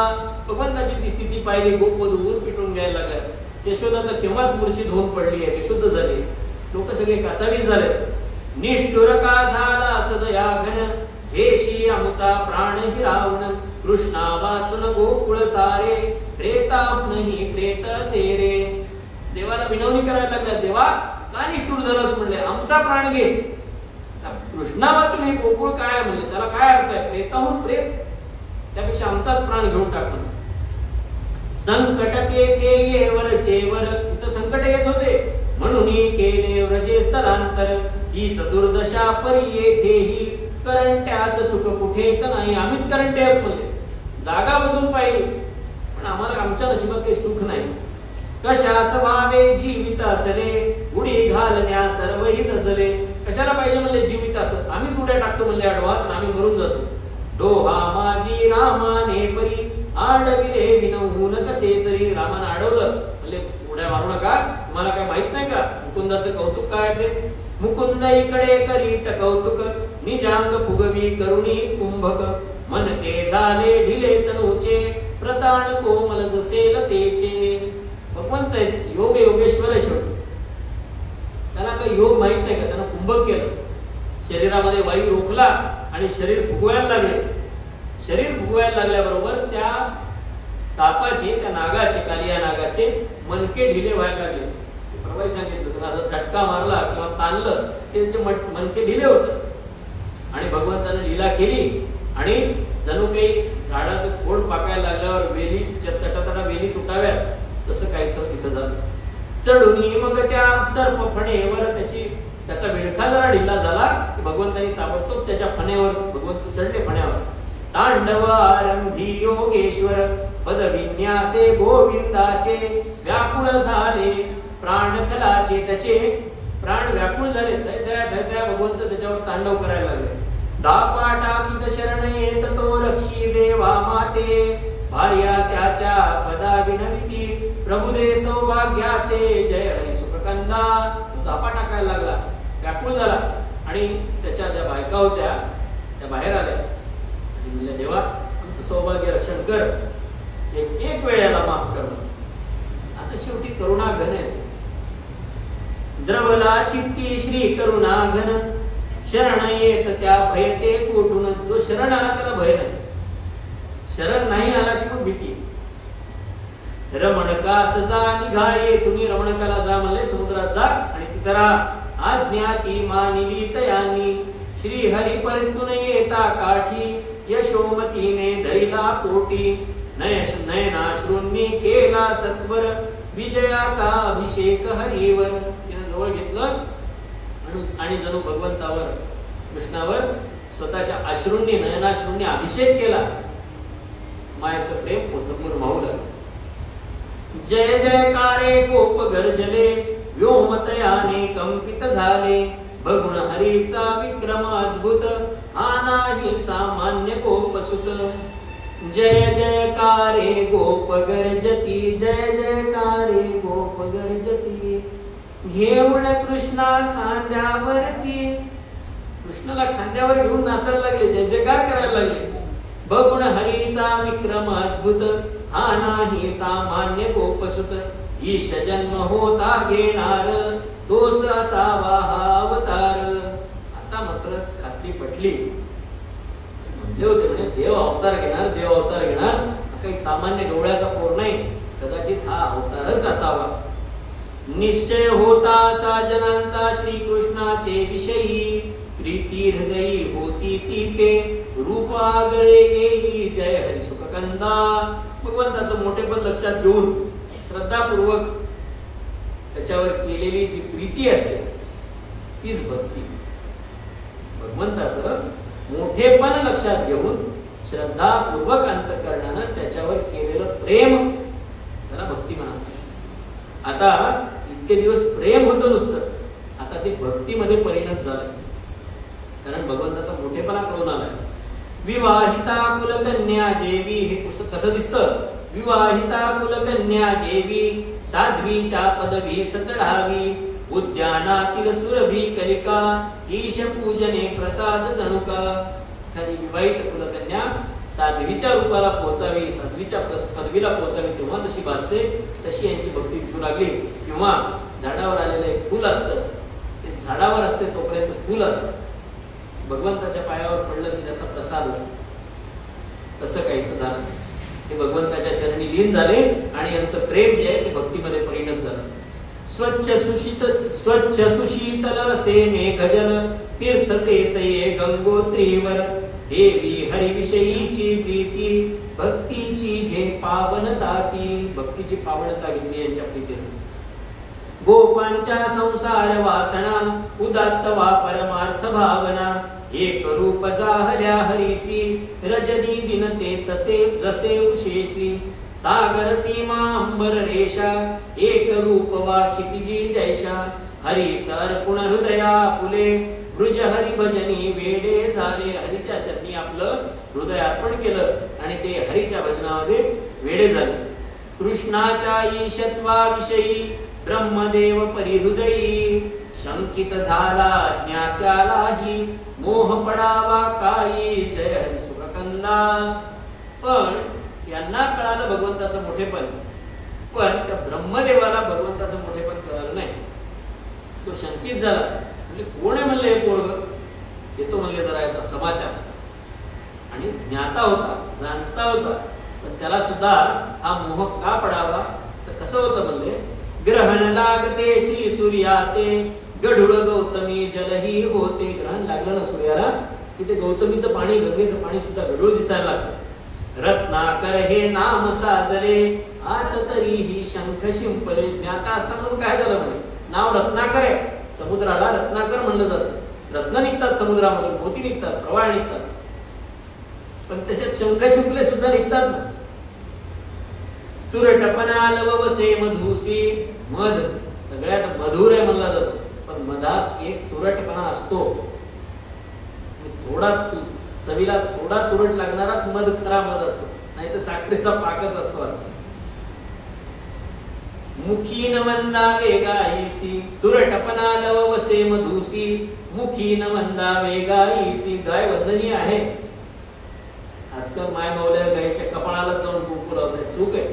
भगवंताची ती स्थिती पाहिली, गोपवधू उरपिटून घ्यायला लागल्या. यशोदा तर केव्हाच मूर्छित होऊन पडली आहे, बेशुद्ध झाली. लोक सगळे कासावीस झाले. निष्ठुर का झाला सदया घन घेशी आमचा प्राण हिरावण. कृष्णा वाचून गोकुळ सारे प्रेताहुनही प्रेत सेरे. देवाला विनवणी करायला लागल्या, देवा का निष्ठुर झालास म्हणले, आमचा प्राण घे. कृष्णा वाचून हे गोकुळ काय म्हणले, त्याला काय अर्थ आहे, प्रेताहून प्रेत, त्यापेक्षा आमचाच प्राण घेऊन टाकतो. संकट तेथे येवरचे वर. इथं संकट येत होते म्हणून केले व्रजे स्थलांतर. ही चतुर्दशा परी येथेही करंट्यास सुख कुठेच नाही. आम्हीच करंटे आहोत म्हणले, जागा बदलून पाहिली पण आम्हाला आमच्या नशिबात काही सुख नाही. कशास व्हावे जीवित असले उडी घालण्या सर्वही दजले. कशाला पाहिजे म्हणले जीवित असं, आम्हीच उड्या टाकतो म्हणले आडवात आणि आम्ही मरून जातो. डोहा माझी रामाने परी आडविले विनवून कसे तरी. रामाने अडवलं म्हणले उड्या मारू नका, तुम्हाला काय माहित नाही का मुकुंदाचं कौतुक काय ते. मुकुंद इकडे करीत कौतुक निजांग फुगवी करुणी कुंभक. मन ते झाले ढिले तनूचे प्रताण कोमल जसे लतेचे. भगवंत योग योगेश्वर आहे शेवटी, त्याला काही योग माहित नाही का. त्यानं कुंभक केलं, शरीरामध्ये वायू रोखला आणि शरीर फुगवायला लागले. शरीर फुगवायला लागल्याबरोबर त्या सापाचे, त्या नागाचे, कालिया नागाचे मनके ढिले व्हायला लागले. परवाही सांगितलं तुला, असं झटका मारला किंवा ताणलं त्याचे मनके ढिले होतात. आणि भगवंताने लीला केली आणि जणू काही झाडाचं खोड पाकायला लागल्यावर वेली तटातटा वेली तुटाव्यात तसं काहीसं तिथं झालं. चढुनी मग त्या सर्प फणेवर त्याचा विळखा जरा ढिला झाला की भगवंतानी ताबडतोब त्याच्या फणेवर भगवंत चढले फण्यावर. तांडव आरंभी योगेश्वर पदविन्यासे गोविंदाचे व्याकुळ झाले प्राण खलाचे त्याचे प्राण व्याकुळ झाले त्या भगवंत त्याच्यावर तांडव करायला लागले दापा टाकीत शरण येत तो रक्षी देवा माते भार्या त्याच्या पदा विनविती प्रभुदे सौभाग्याते जय हरी सुखकंदा दापा टाकायला लागला व्याकुळ झाला आणि त्याच्या ज्या बायका होत्या त्या बाहेर आल्या आणि म्हणल्या देवा आमचं सौभाग्य रक्षण कर एक वेळेला माफ कर आता शेवटी करुणा घन आहे द्रवला चित्ती श्री करुणा घन शरण येत त्या भयते कोठून जो शरण आला त्याला भय नाही शरण नाही आला की मग भीती रमणका सजा निघाये तुम्ही रमणकाला जा म्हणले समुद्रात जा आणि तिथे राहा आज्ञा ती मानिली तयानी श्री हरी परतून येता काठी यशोमतीने धरिला कोटी नयनाश्रूंनी केला सत्वर विजयाचा अभिषेक हरीवर तिने जवळ घेतलं आणि जणू भगवंतावर कृष्णावर स्वतःच्या अश्रूंनी नयनाश्रूंनी अभिषेक केला मायेचं प्रेम पोतपूर माऊला जय जयकारे गोप गर्जले व्योमतयाने कंपित झाले बघून हरीचा विक्रम अद्भुत हा नाही सामान्य गोपसुत जय जयकारे गोप गर्जती जय जयकारे गोप गर्जती घेऊन कृष्णा खांद्यावरती कृष्णाला खांद्यावर घेऊन नाचायला लागले जय जयकार करायला लागले बघून हरीचा विक्रम अद्भुत हा नाही सामान्य गोपसुत ईश जन्म होता घेणार तोच असावा हा अवतार आता मात्र खात्री पटली म्हणले होते म्हणे देव अवतार घेणार काही सामान्य गवळ्याचा पोर नाही कदाचित हा अवतारच असावा निश्चय होता साजनांचा श्रीकृष्णाचे विषयी प्रीती हृदयी होती ती ते रूप आगळे येई जय हरी सुखकंदा भगवंताचं मोठेपण लक्षात घेऊन श्रद्धापूर्वक त्याच्यावर केलेली जी प्रीती असते तीच भक्ती भगवंताचं मोठेपण लक्षात घेऊन श्रद्धापूर्वक अंतःकरणानं त्याच्यावर केलेलं प्रेम त्याला भक्ती म्हणतात आता इतके दिवस प्रेम होतं नुसतं आता ते भक्तीमध्ये परिणत झालं कारण भगवंताचा मोठेपणा कळून आलाय विवाहिता कुलकन्या जेवी हे कसं दिसतं विवाहिता कुलकन्या जेवी साध्वीच्या पदवी सचढावी उद्यानातील सुरभी कलिका ईश पूजने प्रसाद जणुका खरी विवाहित कुलकन्या साध्वीच्या रूपाला पोहोचावी साध्वीच्या पदवीला पोहोचावी तेव्हा जशी भासते तशी यांची भक्ती दिसू लागली किंवा झाडावर आलेलं एक फूल असतं ते झाडावर असते तोपर्यंत फूल असतं भगवंताच्या पायावर पडलं की त्याचा प्रसाद होतो तसं काही सुद्धा ते भगवंताच्या चरणी लीन झाले आणि यांचं प्रेम जे आहे ते भक्तीमध्ये परिणत झालं स्वच्छ सुशीतल से मेघजल तीर्थ ते सये गंगोत्रीवर देवी हरी विषयीची प्रीती भक्तीची घे पावनता ती भक्तीची पावनता घेतली यांच्या प्रीतीने गोपांच्या संसार वासना उदात्त वा परमार्थ भावना एक रूप जाहल्या हरीसी रजनी दिनते तसे जसे उशेसी सागर सीमा अंबर रेषा एक रूप वा क्षितिजी जैशा हरी सर्पुण हृदया फुले ब्रुज हरी भजनी वेडे झाले हरीच्या चरणी आपलं हृदय अर्पण केलं आणि ते हरीच्या भजनामध्ये वेडे झाले कृष्णाच्या ईशत्वाविषयी ब्रह्मदेव परिहृदयी शंकित झाला ज्ञात्यालाही मोह पडावा काही जय हरी सुखकंदा पण यांना कळालं भगवंताचं मोठेपण पण त्या ब्रह्मदेवाला भगवंताचं मोठेपण कळालं नाही तो शंकित झाला म्हणजे कोण आहे म्हणले हे पोरग येतो म्हणले जरा याचा समाचार आणि ज्ञाता होता जाणता होता पण त्याला सुद्धा हा मोह का पडावा तर कसं होतं म्हणले ग्रहण लागते श्री सूर्याते गढुळ गौतमी जलही होते ग्रहण लागलं ना सूर्याला की ते गौतमीचं पाणी गंगेचं पाणी सुद्धा गढूळ दिसायला लागतं रत्नाकर हे नाम साजले आत तरीही शंख शिंपले ज्ञाता असताना काय झालं म्हणे नाव रत्नाकर आहे समुद्राला रत्नाकर म्हणलं जातं रत्न निघतात समुद्रामधून मोती निघतात प्रवाळ निघतात पण त्याच्यात शंख शिंपले सुद्धा निघतात ना. तुरटपणा लवसे मधुसी, मध सगळ्यात मधुर आहे म्हणला जातो, पण मधात एक तुरटपणा असतो. थोडा चवीला थोडा तुरट लागणाराच मध खरा मध असतो, नाही तर साखरेचा पाकच असतो. आज मुखी न मंदावे गायीसी, तुरटपणा लवसे मधुसी, मुखी न मंदावे गायीसी. गाय वंदनीय आहे. आजकाल माय मावल्या गायीच्या कपाळाला जाऊन कुंकू लावतात, चूक आहे.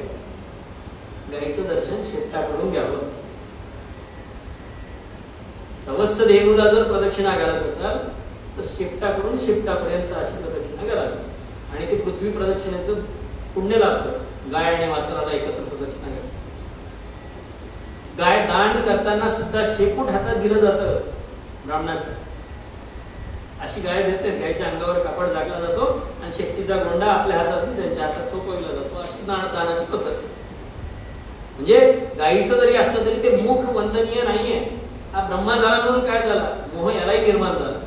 गायीचं दर्शन शेपटाकडून घ्यावं. सवत्स धेनूला जर प्रदक्षिणा घालत असाल तर शेपटाकडून शेपटापर्यंत अशी प्रदक्षिणा घालावी, आणि ते पृथ्वी प्रदक्षिणेचं पुण्य लागतं. गाय आणि वासराला एकत्र प्रदक्षिणा घालावी. गाय दान करताना सुद्धा शेपूट हातात दिलं जातं ब्राह्मणाचं. अशी गाय देते, गायच्या अंगावर कापड झाकला जातो आणि शेपटीचा गोंडा आपल्या हातात त्यांच्या हातात सोपविला जातो. अशी दानाची पद्धत. म्हणजे गायीचं जरी असलं तरी ते मुख वंदनीय नाहीये. हा ब्रह्मा झाला म्हणून काय झाला, मोह यालाही निर्माण झाला.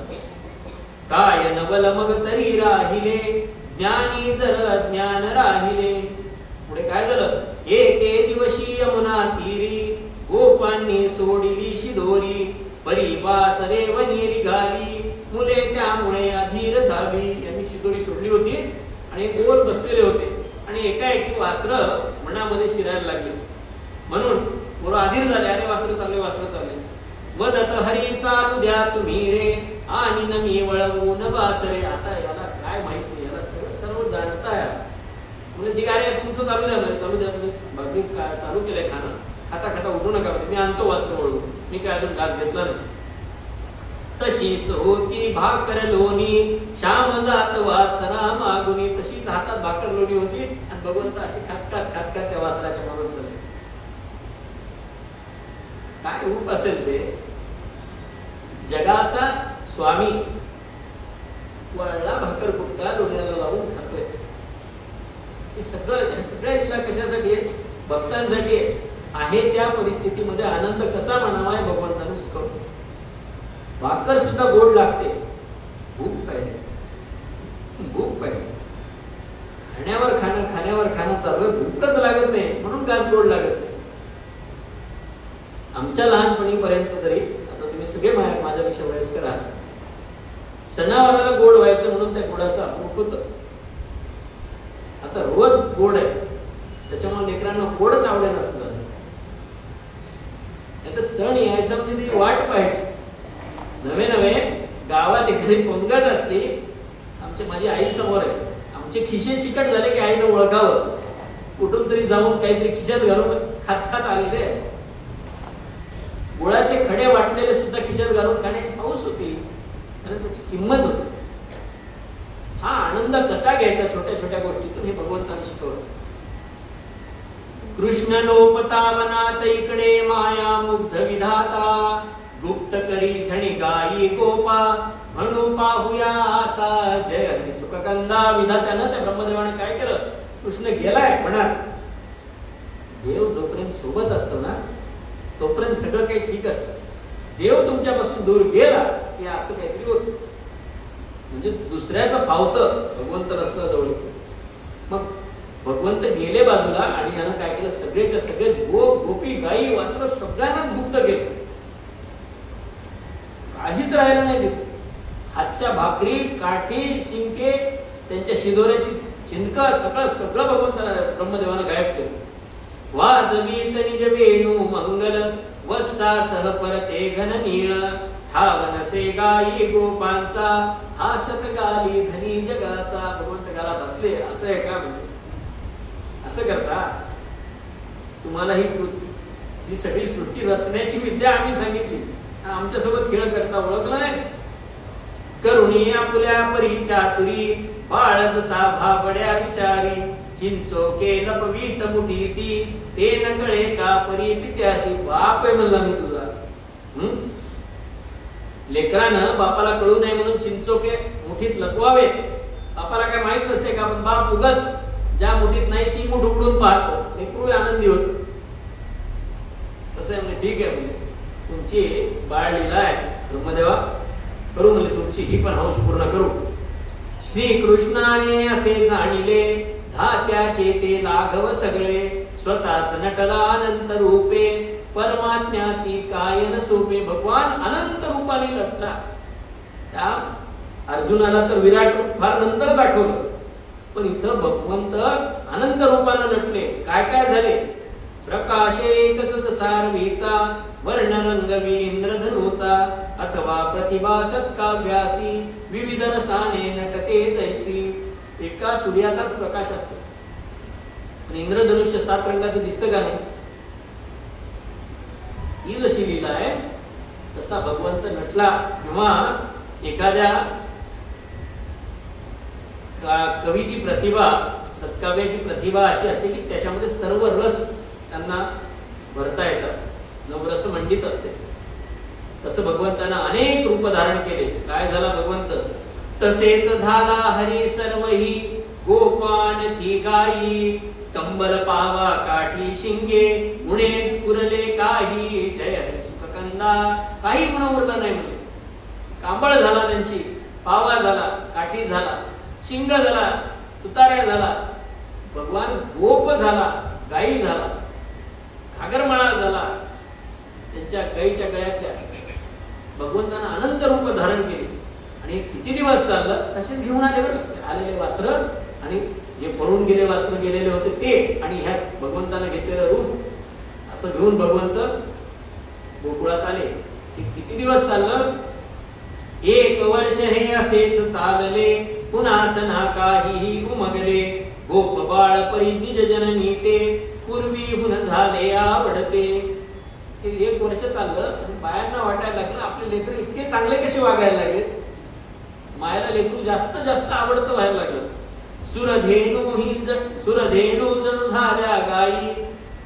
काय नवल मग तरी राहिले, ज्ञानी जर अज्ञान राहिले. पुढे काय झालं, एके दिवशी यमुना तीरी, गोपांनी सोडिली शिदोरी, परिवासरे वनी रिघाली, मुले त्यामुळे अधीर झाली. यांनी शिदोरी सोडली होती आणि गोल बसलेले होते, आणि एकाएकी वासर मनामध्ये शिरायला लागले. म्हणून मुलं अधीर झाले. अरे वासर चालले, वासर चालले. वदत हरी चालू द्या तुम्ही रे, आणि नमी वळवून वासरे. आता याला काय माहिती, याला सर्व जाणताय. म्हणजे ठीक आहे, तुमचं चालू द्या, चालू द्या. बाकी काय चालू केलंय खाणं, खाता खाता उठू नका, मी आणतो वासर वळवून, मी काय अजून घास घेतला नाही. तशीच होती भाकर लोणी, श्याम जात वासरा मागुनी. तशीच हातात भाकर लोणी होती आणि भगवंत अशी खात खात त्या वासराच्या मागून चालले. काय रूप असेल ते. जगाचा स्वामी वळला भाकर कुटका लोण्याला लावून खातोय. हे सगळ्या कशासाठी आहे, भक्तांसाठी आहे. त्या परिस्थितीमध्ये आनंद कसा मानावा हे भगवंताने शिकवतो. भाकर सुद्धा गोड लागते, भूक पाहिजे, भूक पाहिजे. खाण्यावर खाणं चालू आहे, भूकच लागत नाही म्हणून घास गोड लागत नाही. आमच्या लहानपणीपर्यंत तरी, आता तुम्ही सगळे माझ्यापेक्षा वयस्कर आहात, सणावाराला गोड व्हायचं म्हणून त्या गोडाचं अप्रूप होतं. आता रोज गोड आहे, त्याच्यामुळे लेकरांना गोडच आवडेल असं झालं. आता सण यायचा म्हणजे ती वाट पाहायची. नवे गावात एखादी पंगत असली, माझी आई समोर आहे, आमचे खिशे चिकट झाले की आईने ओळखावं, कुठून तरी जाऊन काहीतरी खिशात घालून खात खात आलेले. गुळाचे खडे वाटलेले सुद्धा खिशात घालून खाण्याची हौस होती आणि त्याची किंमत होती. हा आनंद कसा घ्यायचा छोट्या छोट्या गोष्टीतून हे भगवंताने शिकवलं. कृष्ण लोपतावनात इकडे माया मुग्ध विधाता, गुप्त करी झणी गायी गोपा, म्हणू पाहूया आता जय हरी सुखकंदा. विधात्यानं त्या ब्रह्मदेवाने काय केलं, कृष्ण गेलाय म्हणा. देव जोपर्यंत सोबत असतो ना तोपर्यंत सगळं काही ठीक असतं. देव तुमच्यापासून दूर गेला की असं काहीतरी होत. म्हणजे दुसऱ्याचं फावतं, भगवंत नसलं जवळ. मग भगवंत गेले बाजूला आणि यानं काय केलं, सगळेच्या सगळेच गोप गोपी गायी वासरं सगळ्यांनाच गुप्त केलं. काहीच राहिलं नाही तिथे. हातच्या भाकरी, काठी, शिंके, त्यांच्या शिदोऱ्याची चिंतक सगळं भगवंत ब्रह्मदेवानं गायब केलं. वाजवीत निज वेणू मंगल, वत्सा सह परते घन नीळ, ठावनसे गायी गोपांचा, हासत गाली धनी जगाचा. भगवंत गालात असले असं आहे का, म्हणजे असं करता तुम्हाला ही सगळी सृष्टी रचण्याची विद्या आम्ही सांगितली, आमच्या सोबत खेळ करता ओळखलं नाही. करुणी आपुल्या परी चातुरी, बाळ जसा भाबड्या विचारी, चिंचोके लपवीत मुठीसी, ते नकळे का परी पित्यासी. बाप आहे म्हणला मी तुझा. लेकरानं बापाला कळू नये म्हणून चिंचोके मुठीत लपवावे. बापाला काय माहित नसते का, पण बाप उगाच ज्या मुठीत नाही ती मुठ उघडून पाहतो, लेकरू आनंदी होतो. तसं आहे म्हणजे ठीक आहे, म्हणजे तुमची बाळ लीला आहे ब्रह्मदेवा, करू म्हणजे तुमची ही पण हौस पूर्ण करू. श्री कृष्णाने असे जाणिले धात्याचे ते लाघव सगळे स्वतःच नटला अनंत रूपे परमात्म्यासी काय न सोपे. भगवान अनंत रूपाने नटला. त्या अर्जुनाला तर विराट रूप फार नंतर दाखवलं, पण इथं भगवंत अनंत रूपाने नटले. काय काय झाले? प्रकाश एकच सारवीचा वर्णरंग इंद्रधनुचा अथवा प्रतिभा सत्काव्यासी विविध रसाने नटते जैसी. एका सूर्याचाच प्रकाश असतो, पण इंद्रधनुष्य 7 रंगाचं दिसतं का नाही? ही जशी लीला आहे तसा भगवंत नटला. किंवा एखाद्या कवीची प्रतिभा, सत्काव्याची प्रतिभा अशी असते की त्याच्यामध्ये सर्व रस त्यांना भरता येतात, नवरस मंडित असते. तसं भगवंतानं अनेक रूप धारण केले. काय झाला भगवंत? तसेच झाला हरी सर्वही गोपान की गाई कंबल पावा काठी शिंगे गुणे पुरले काही. जय हरी सुखकंदा. काही गुण उरला नाही म्हणजे. कांबळ झाला त्यांची, पावा झाला, काठी झाला, शिंग झाला, तुतार्या झाला. भगवान गोप झाला, गाई झाला, घागरमाळा झाला. त्यांच्या गाईच्या गळ्यातल्या भगवंतानं अनंत रूप धारण केले. आणि किती दिवस चाललं तसेच घेऊन आले बरं. आलेले वासर आणि जे पळून गेले वासर गेलेले होते ते, आणि ह्या भगवंतानं घेतलेलं रूप असं घेऊन भगवंत गोकुळात आले. किती दिवस चाललं? 1 वर्ष हे असेच चालले पुन्हा सना काहीही उमगले. गोप बाळ परी निज जननी ते पूर्वीहून झाले आवडते. 1 वर्ष चाललं आणि बायांना वाटायला लागलं आपले लेकरं इतके चांगले कसे वागायला लागले. मायाला लेकरू जास्त जास्त आवडतं व्हायला लागलं. सुरधेनू जणू झाल्या गाई.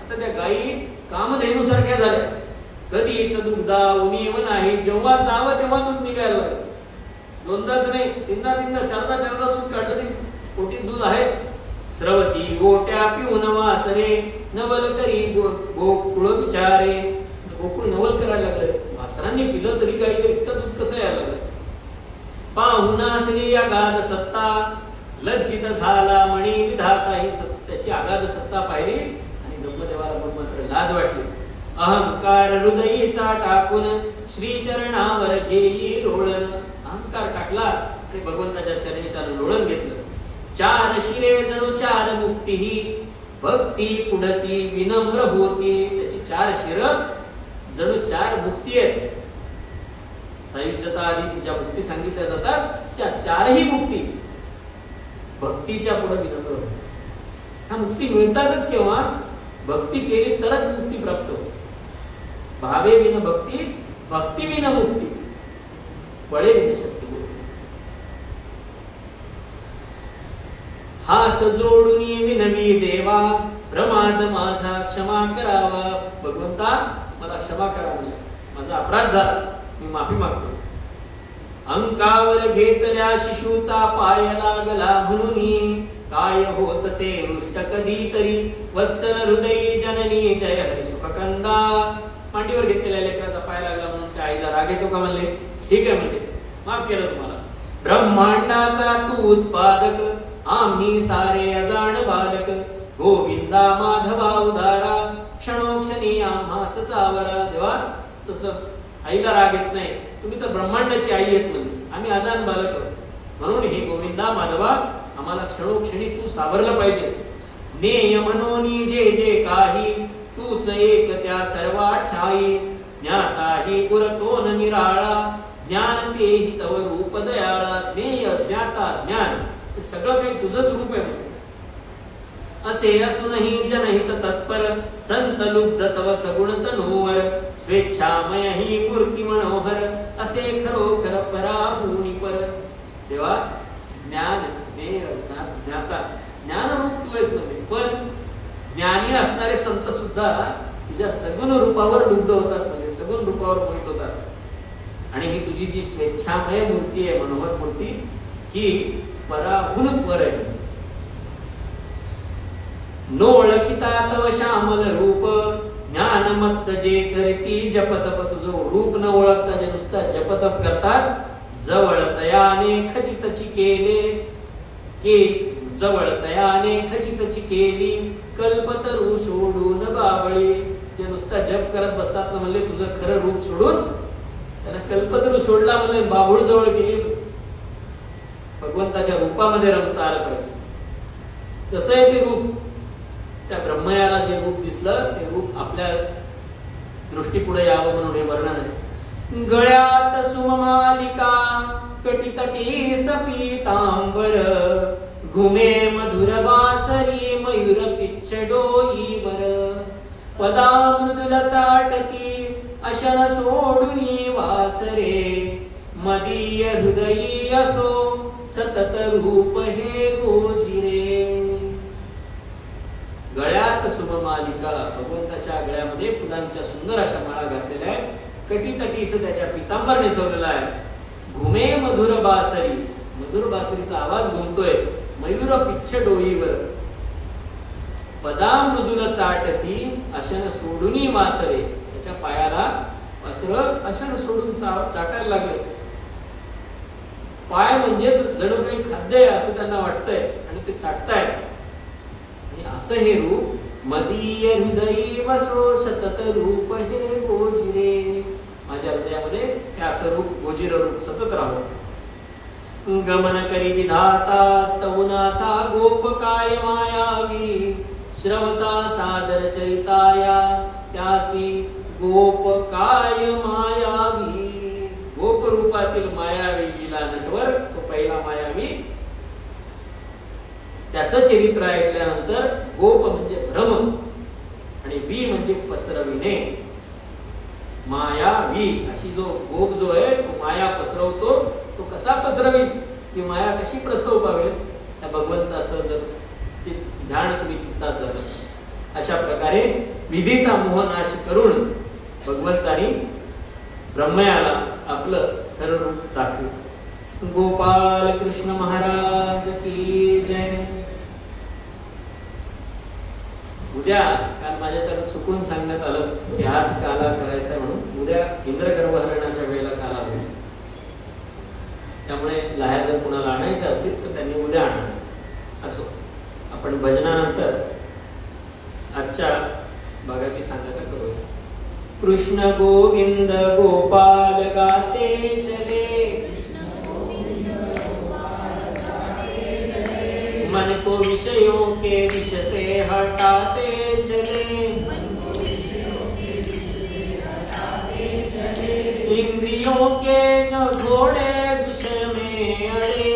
आता त्या गाई कामधेनू सारख्या झाल्या. कधीच दुग्धा उणीव नाही. जेव्हा जावं तेव्हा दूध निघायला लागलं. 2दाच नाही, 3दा 4दा दूध काढलं तरी पोटीत दूध आहेच. स्रवती गोट्या पिऊन वासरे नवल करी गोकुळ विचारे. गोकुळ नवल करायला लागले. वासरांनी पिलं तरी काही इतकं दूध कसं यायला लागलं. पाहुणा असली अगाध सत्ता लज्जित झाला मणी विधाता. ही त्याची अगाध सत्ता पाहिली आणि ब्रह्मदेवाला मात्र लाज वाटली. अहंकार हृदयीचा टाकून श्री चरणावर घेई लोळण. अहंकार टाकला आणि भगवंताच्या चरणी त्यानं लोळण घेतलं. 4 शिरे जणू 4 मुक्ती ही भक्ती पुढती विनम्र होती. त्याची 4 शिर जणू 4 मुक्ती आहेत. संयुक्तता आधी ज्या मुक्ती सांगितल्या जातात त्या 4ही मुक्ती भक्तीच्या पुढे विनम्र होते. ह्या मुक्ती मिळतातच केव्हा? भक्ती केली तरच मुक्ती प्राप्त होते. भावे विन भक्ती, भक्ती विन मुक्ती, बळे विन शक्ती. हात जोडून विनवी देवा प्रमाद माझा क्षमा करावा. भगवंता मला क्षमा करा, माझा अपराध झाला, मी माफी मागतो. अंकावर घेतल्या शिशूचा पाय लागला म्हणून काय होतसे रुष्ट कधीतरी वत्सल हृदयी जननी जय हरी सुखकंदा. मांडीवर घेतलेल्या लेकराचा पाय लागला म्हणून त्या आईला राग येतो का? म्हणले ठीक आहे, म्हणते माफ केलं तुम्हाला. ब्रह्मांडाचा तू उत्पादक आम्ही सारे अजाण बालक गोविंदा माधवा उदारा क्षणोक्षणी आम्हास सावरा. देवा तसं आईला राग येत नाही, तुम्ही तर ब्रह्मांडाची आई आहेत म्हणून आम्ही अजाण बालक आहोत. म्हणून हे गोविंदा माधवा आम्हाला क्षणोक्षणी तू सावरलं पाहिजेस. नेय मनोनी जे जे काही तूच एक त्या सर्वा ठाई. ज्ञाताही पुरतोन निराळा ज्ञान तेही तव रूप दयाळा. ज्ञेय ज्ञाता ज्ञान हे सगळं काही तुझंच रूप आहे. असे असूनही जनहित तत्पर संत लुब्ध तव सगुण तनोवर. स्वेच्छामय ही मूर्ती मनोहर असे खरोखर पराभूनी पर. देवा ज्ञान ज्ञेय ज्ञाता ज्ञानरूप तू आहेस नव्हे, पण ज्ञानी असणारे संत सुद्धा तुझ्या सगुण रूपावर लुब्ध होतात, म्हणजे सगुण रूपावर मोहित होतात. आणि ही तुझी जी स्वेच्छामय मूर्ती आहे, मनोहर मूर्ती, ही पराहून पर आहे. नो ओळखिता तव श्यामल रूप ज्ञानमत्त जे करती जपतप. तुझं रूप न ओळखता जे नुसता जपतप करतात, जवळ तयाने खचितची केले की जवळ तयाने खचितची केली कल्पतरू सोडून बावळी. जे नुसता जप करत बसतात ना म्हणले तुझं खरं रूप सोडून त्यांना कल्पतरू सोडला म्हणले बाबूळ जवळ गेली. भगवंताच्या रूपामध्ये रमता आलं पाहिजे. कसं आहे ते रूप? त्या ब्रह्मयाला जे रूप दिसलं ते रूप आपल्या दृष्टीपुढे यावं म्हणून हे वर्णन आहे. गळ्यात सुममालिका कटितटी सपीतांबर घुमे मधुर वासरी मयूर पिच्छ डोईवर पदा मृदुल चाटती अशन सोडुनी वासरे मदीय हृदयी असो सतत रूप हे गोजिरे. गळ्यात सुममालिका भगवंताच्या गळ्यामध्ये फुलांच्या सुंदर अशा माळा घातलेल्या आहेत. कटीतटीस त्याच्या पितांबर नेसवलेला आहे. घुमे मधुर बासरी मधुर बासरीचा आवाज घुमतोय. मयूर पिच्छ डोईवर पदा मृदुल चाटती अशन सोडुनी वासरे त्याच्या पायाला वासर अशन सोडून चाटायला लागले. पाय म्हणजेच जणू काही खाद्य आहे असं त्यांना वाटतंय आणि ते चाटताय. आणि असं हे रूप मदीय हृदयी वसो सतत रूप हे गोजिरे. माझ्या हृदयामध्ये हे असं रूप गोजिर रूप सतत राहो. गमन करी विधाता स्तवना सा गोप काय मायावी श्रवता सादर चरिताया त्यासी गोप काय मायावी. गोप रूपातील मायावी लीला नटवर तो पहिला मायावी. त्याचं चरित्र ऐकल्यानंतर गोप म्हणजे भ्रम आणि वी म्हणजे पसरविणे. मायावी अशी जो गोप जो आहे तो माया पसरवतो. तो कसा पसरवी ती माया कशी प्रसव पावेल त्या भगवंताचं जर ध्यान तुम्ही चित्तात धरलं अशा प्रकारे विधीचा मोहनाश करून भगवंतानी ब्रह्मयाला आपलं खरं रूप दाखवलं. गोपाल कृष्ण महाराज की जय. उद्या काल माझ्याच्यानं चुकून सांगण्यात आलं की आज काला करायचा म्हणून उद्या इंद्रगर्भहरणाच्या वेळेला काला होईल. त्यामुळे लाह्या जर कुणाला आणायच्या असतील तर त्यांनी उद्या आणा. असो आपण भजनानंतर आजच्या भागाची सांगता करूया. कृष्ण गोविंद गोपाल गाते चले मन को विषयों के विष से हटाते चले इंद्रियों के न घोड़े विषय में अड़े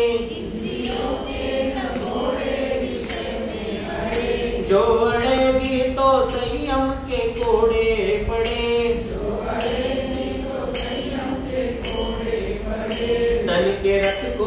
जो अड़ेगी तो संयम के कोड़े पड़े तन के रथ को